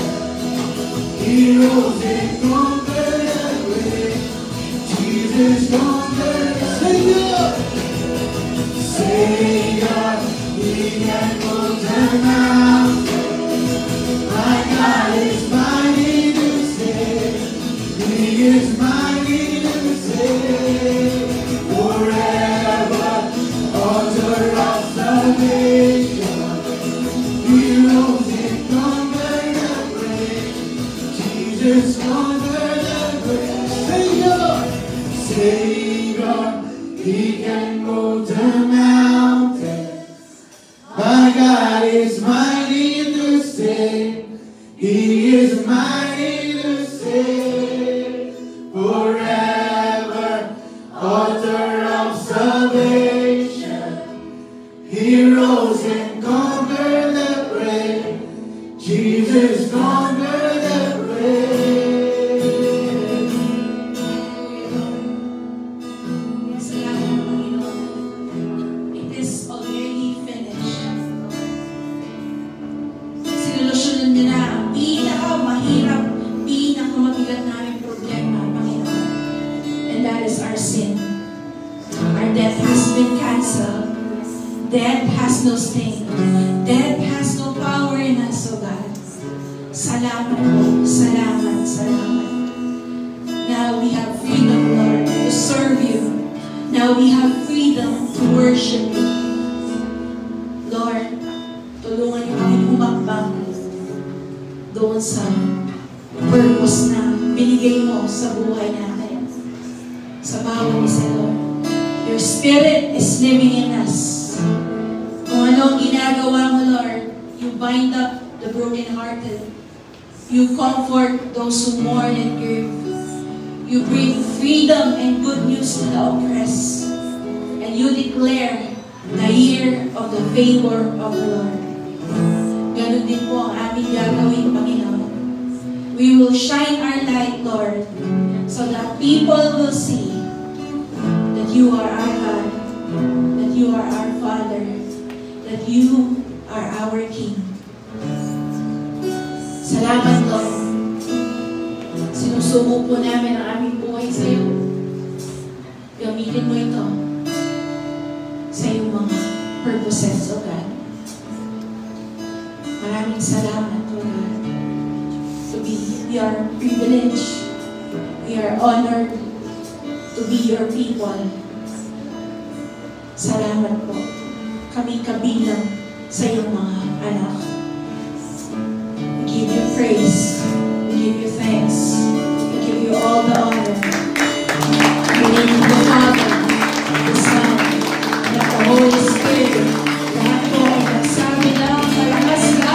He rose and conquered the grave. Jesus conquered the Savior. Savior, He can move the mountain. My God is mighty to save. He is mighty to save. Forever, author of salvation. He rose and conquered the grave. Jesus conquered the grave. Savior, Savior, He can move the mountain. My God is mighty to save. He is mighty to save. Forever, author of salvation. He rose and conquered the grave. Jesus conquered the grave. Salamat, Panginoon. It is already finished. Sinolusyonan niyo na ang pinakamahirap, pinakamabigat namin problema, Panginoon. And that is our sin. Our death has been canceled. Death has no sting. Death has no power in us, O God. Salamat po. Salamat, salamat. Now we have freedom, Lord, to serve you. Now we have freedom to worship you. Lord, tulungan niyo kami humakbang doon sa purpose na binigay mo sa buhay natin. Sa bawat isa, Lord. Your Spirit is living in us. Kung ano ang ginagawa mo, Lord, you bind up the brokenhearted. You comfort those who mourn and grieve. You bring freedom and good news to the oppressed. And you declare the year of the favor of the Lord. Ganun din po ang aming gagawin, Panginoon. We will shine our light, Lord, so that people will see that you are our God, that you are our Father, that you are our King. Salamat, Lord. Sinusubo po namin ang aming buhay sa iyo. Gamitin mo ito sa iyong mga purposes, O God. Maraming salamat, O God, to be we are privileged. We are honored to be your people. Salamat po. Kami kabilang sa iyong mga anak. We give you praise. We give you thanks. We give you all the honor. In the name of the Father, the Son, and of the Holy Spirit. Lahat po ay nagsabi ng malakas na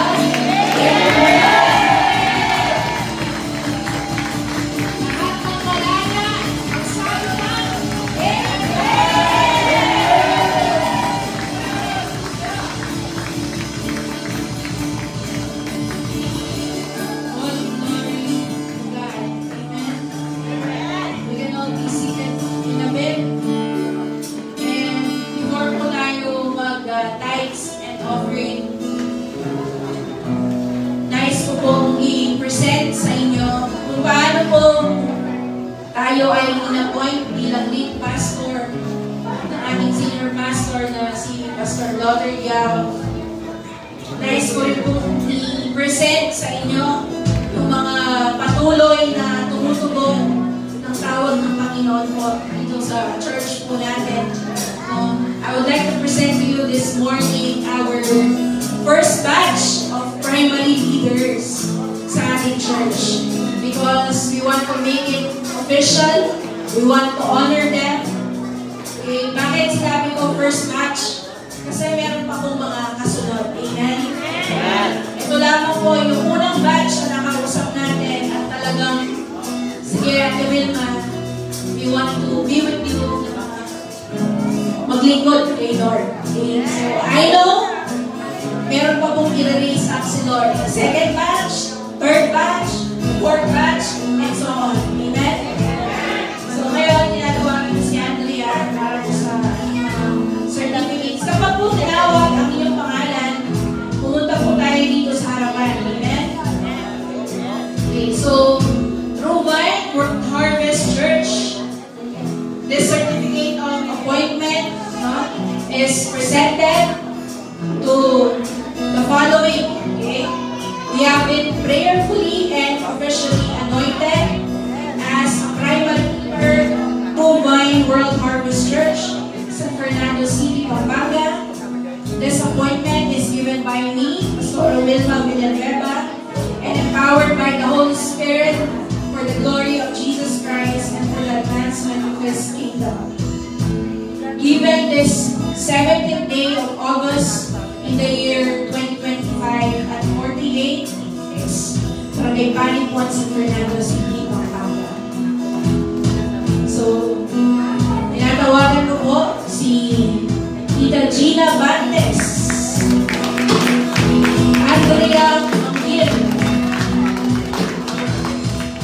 tayo ay in-appoint bilang lead pastor ng aming senior pastor na si Pastor Lothar Yao. Nais ko rin pong i-present sa inyo yung mga patuloy na tumutugon ng tawag ng Panginoon po dito sa church po natin. I would like to present to you this morning our first batch of primary leaders sa ating church. Because we want to make it official, we want to honor them. Eh, bakit sinabi ko first batch? Kasi meron pa pong mga kasunod. Amen? Ito lamang po yung unang batch na nakausap natin at talagang, sige, Ate Wilma, we want to be with you na maglingkod kay Lord. Okay? So, I know, meron pa pong i-raise up si Lord. Second batch, third batch, fourth batch, and so on. Amen? So ngayon, tinatawag ko si Andrea para po sa certificates. Kapag po tinawag ang inyong pangalan, pumunta po tayo dito sa harapan. Amen? Okay, so through Vine World Harvest Church, this certificate of appointment is presented to the following. Okay? We have been prayerfully and officially anointed as a primary leader to Vine World Harvest Church, San Fernando City, Pampanga. This appointment is given by me, Pastor Wilma Villanueva, and empowered by the Holy Spirit for the glory of Jesus Christ and for the advancement of His kingdom. Given this 17th day of August in the year 2025 at 48, Barangay Panipon, San Fernando City, Pampanga. So, tinatawagan ko po si Tita Gina Bantes, Andrea Mangil,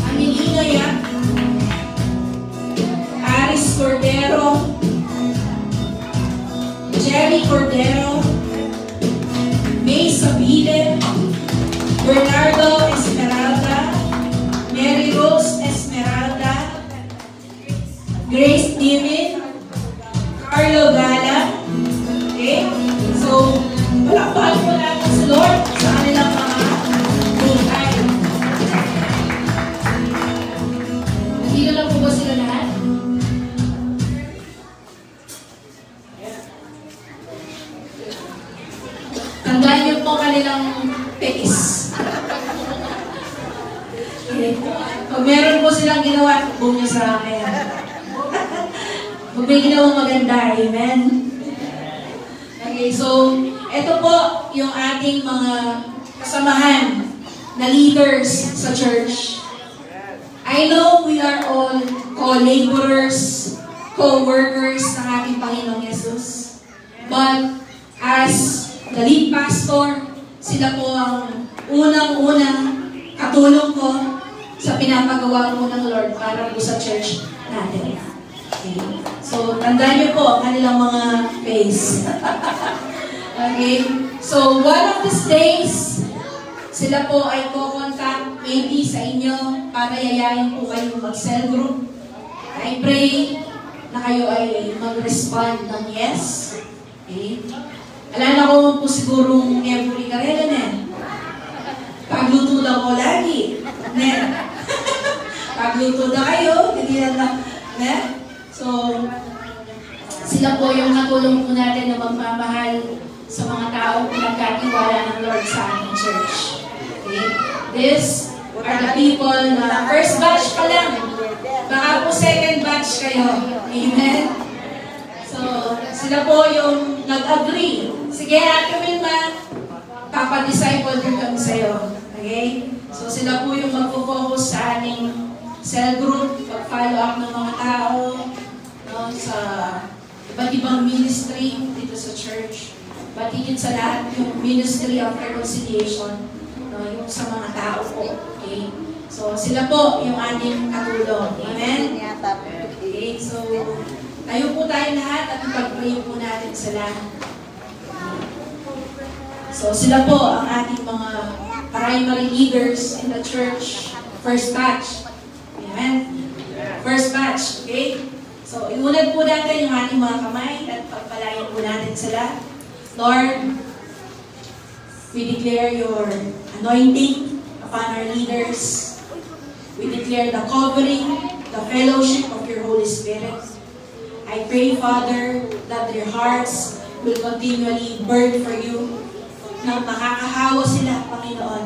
Angelina Yap, Aris Cordero, Jerry Cordero, May Sabide, Bernardo Esmeralda, Mary Rose Esmeralda, Grace David, Carlo Gala. Okay? So, palakpakan po natin sa Lord sa kanilang mga buhay. Dito lang po ba sila lahat? Tandaan niyo po kanilang face. Pag meron po silang ginawa, boom niyo sa akin. Pag may ginawang maganda, amen? Okay, so, ito po yung ating mga kasamahan na leaders sa church. I know we are all co-laborers, co-workers ng ating Panginoong Yesus. But, as the lead pastor, sila po ang unang-unang katulong ko sa pinapagawa po ng Lord para po sa church natin. Okay. So, tandaan niyo po ang kanilang mga face. Okay. So, one of these days, sila po ay co-contact maybe sa inyo para yayain po kayo mag-cell group. I pray na kayo ay mag-respond ng yes. Okay. Alala ko po sigurong every karela na. Pagluto lang ko lagi. Ne? Pagluto na kayo, hindi na. Ne? So, sila po yung katulong po natin na magmamahal sa mga taong pinagkatiwala ng Lord sa ating church. Okay? These are the people na first batch pa lang. Baka po second batch kayo. Amen? So, sila po yung nag-agree. Sige, Ate Wilma, papadisciple din kami sa'yo. Okay? So, sila po yung magpo-focus sa aming cell group, pag-follow up ng mga tao, no, sa iba't ibang ministry dito sa church. But higit sa lahat, yung ministry of reconciliation, no, yung sa mga tao po. Okay? So, sila po yung ating katulong. Amen? Okay, so, tayo po tayo lahat at ipag-pray po natin sila. So, sila po ang ating mga primary leaders in the church. First batch. Amen? First batch. Okay? So, iunad po natin yung ating mga kamay at pagpalayan po natin sila. Lord, we declare your anointing upon our leaders. We declare the covering, the fellowship of your Holy Spirit. I pray, Father, that their hearts will continually burn for you, na makakahawa sila, Panginoon,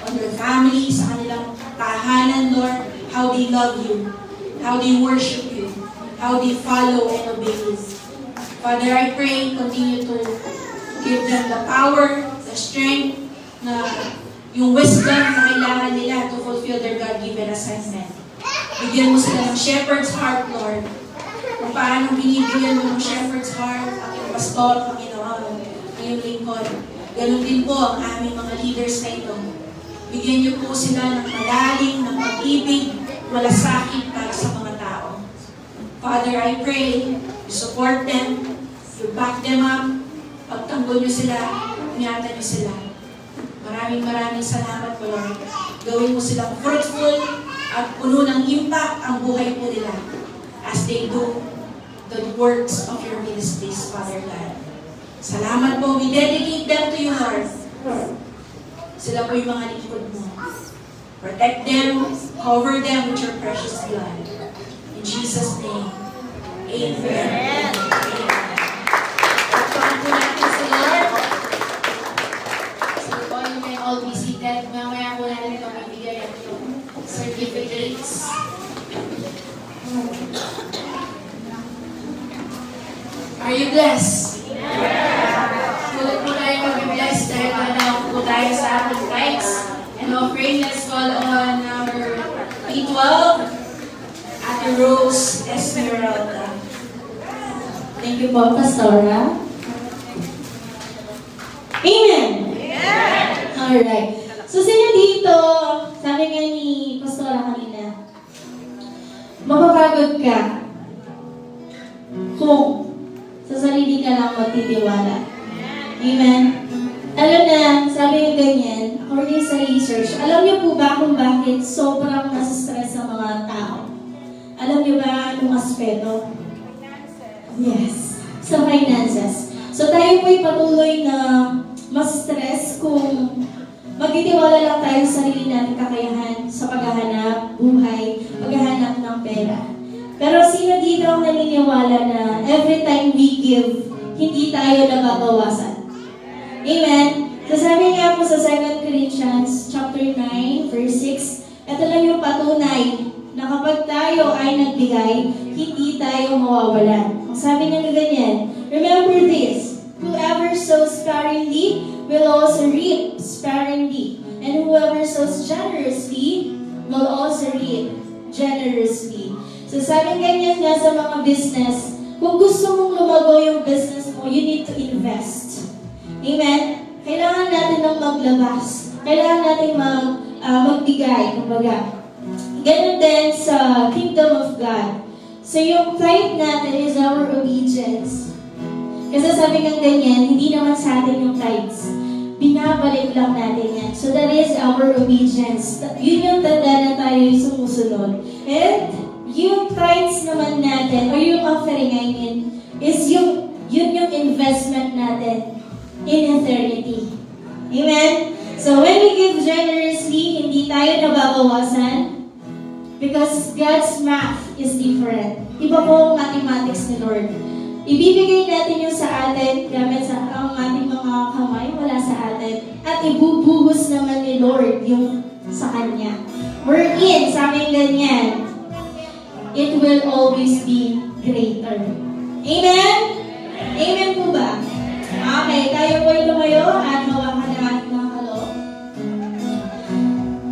on their family, sa kanilang tahanan, Lord, how they love you, how they worship you, how they follow and obey you. Father, I pray, continue to give them the power, the strength, na yung wisdom na kailangan nila to fulfill their God-given assignment. Bigyan mo sila ng shepherd's heart, Lord. Kung paano binibigyan mo ng shepherd's heart, aking pastor, Panginoon, ngayong lingkod. Ganun din po ang aming mga leaders na ito. Bigyan niyo po sila ng malalim, ng pag-ibig, malasakit para sa mga tao. Father, I pray, you support them, you back them up, pagtanggol niyo sila, ingatan niyo sila. Maraming salamat po, Lord. Gawin mo silang fruitful at puno ng impact ang buhay po nila as they do the works of your ministries, Father God. Salamat po. We dedicate them to you, Lord. Sila po yung mga lingkod mo. Protect them, cover them with your precious blood. In Jesus' name, amen. Pagpakan po natin sa Lord. So, you may all be seated. Mamaya po natin ito magbigay ang certificates. Are you blessed? Tulad po tayo mag-bless dahil manawag po tayo sa ating tithes and offering. Let's call on our P12 Ate Rose Esmeralda. Thank you po, Pastora. Amen! Amen! Alright. So, sino dito, sabi nga ni Pastora kanina, mapapagod ka kung sa sarili ka lang magtitiwala. Amen? Alam na, sabi nga ganyan, according sa research, alam niyo po ba kung bakit sobrang nasa-stress ang mga tao? Alam niyo ba anong aspeto? Yes, sa finances. So tayo po'y patuloy na mas-stress kung magtitiwala lang tayo sa sarili nating kakayahan sa paghahanap, buhay, paghahanap ng pera. Pero sino dito ang naniniwala na every time we give, hindi tayo nababawasan? Amen? So sabi nga po sa 2 Corinthians chapter 9, verse 6, ito lang yung patunay na kapag tayo ay nagbigay, hindi tayo mawawalan. Ang sabi nga ganyan, remember this, whoever sows sparingly will also reap sparingly, and whoever sows generously will also reap generously. So sabi ganyan nga sa mga business, kung gusto mong lumago yung business mo, you need to invest. Amen? Kailangan natin ng maglabas. Kailangan natin magbigay, kumbaga. Ganun din sa kingdom of God. So yung tithe natin is our obedience. Kasi sabi nga ganyan, hindi naman sa atin yung tithes. Binabalik lang natin yan. So that is our obedience. Yun yung tanda na tayo sumusunod. And yung tithes naman natin, or yung offering I mean, is yun yung investment natin in eternity. Amen? So when we give generously, hindi tayo nababawasan. Because God's math is different. Iba po ang mathematics ni Lord. Ibibigay natin yung sa atin gamit sa ang ating mga kamay, wala sa atin. At ibubuhos naman ni Lord yung sa Kanya. We're in, sabi ganyan, it will always be greater. Amen? Amen po ba? Okay, tayo po ay lumayo at hawakan na ating mga kaloob.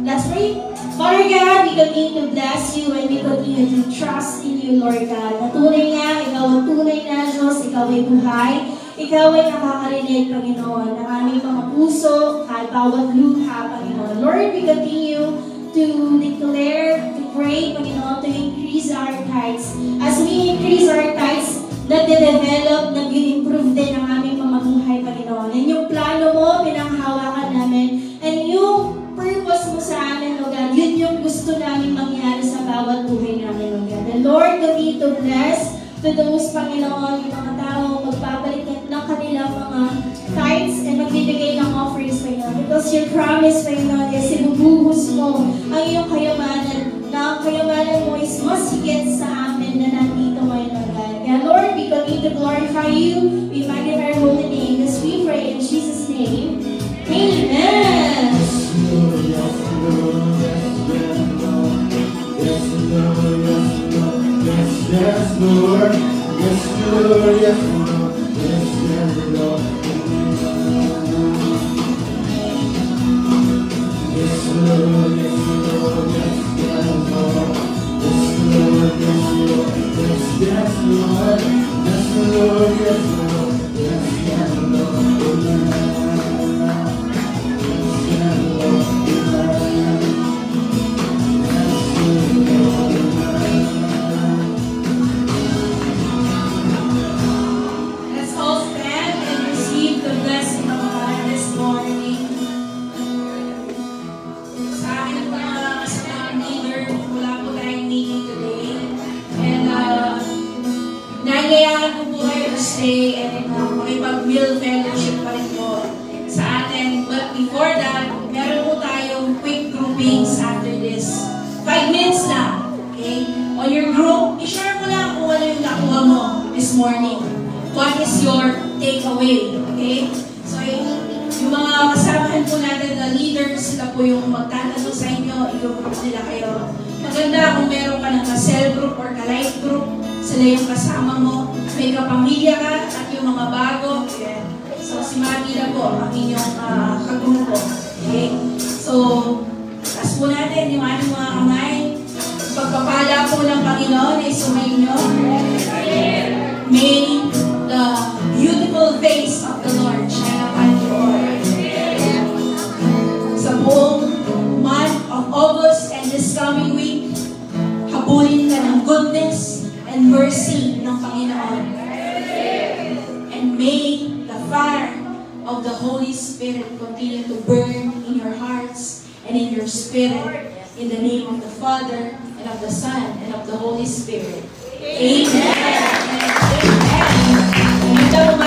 Let's pray. Father God, we continue to bless you and we continue to trust in you, Lord God. Natunay nga, ikaw ang tunay na Diyos, ikaw ay buhay, ikaw ay nakakarinig, Panginoon, ng aming mga puso, at bawat luha, Panginoon. Lord, we continue to declare, to pray, Panginoon, to increase our tithes. As we increase our tithes, nagde-develop, nag-improve din ang aming pamumuhay, Panginoon. And yung plano mo, pinanghawakan namin, and yung purpose mo sa amin, Lord God, yun yung gusto namin mangyari sa bawat buhay namin, Lord God. And Lord, continue to bless to those, Panginoon, yung mga tao, magpapalik ng kanilang mga tithes and magbibigay ng offerings, Panginoon. Because your promise, Panginoon, is ibubuhos mo ang iyong kayamanan, na ang kayamanan mo is mas higit sa amin na nandito ngayon, Lord God. And Lord, we continue to glorify you, we magnify your holy name, as we pray in Jesus' name. Amen. Yes, Lord. Yes, Lord. Yes, Lord. Yes, yes, Lord. Yes, Lord. Yes, Lord. Yes, yes, Lord. Yes, Lord. Yes, Lord. Yes, yes, Lord. Yes, Lord. Yes, Lord. Yes, yes, Let's all stand and receive the blessing of God this morning. Sa akin po mga kasamang leader, wala po tayong meeting today. And nangyayahan ko po kayo to stay and makipag-meal fellowship pa rin po sa atin. But before that, meron po tayong quick groupings after this. 5 minutes lang. Okay? On your group, i-share mo lang kung ano yung nakuha mo this morning. What is your takeaway? Okay? So, yung mga kasamahan po natin na leaders, sila po yung magtatanong sa inyo, i-group nila kayo. Maganda kung meron ka ng ka-cell group or ka-life group, sila yung kasama mo. May kapamilya ka at yung mga bago. Okay? So, si Mami na po ang inyong kagrupo. Okay? So, taas po natin yung ating mga kamay. Pagpapala po ng Panginoon ay sumainyo. May the beautiful face of the Lord shine upon you all. Sa buong month of August and this coming week, habulin ka ng goodness and mercy ng Panginoon. And may the fire of the Holy Spirit continue to burn in your hearts and in your spirit, in the name of the Father, and of the Son, and of the Holy Spirit. Amen. Amen.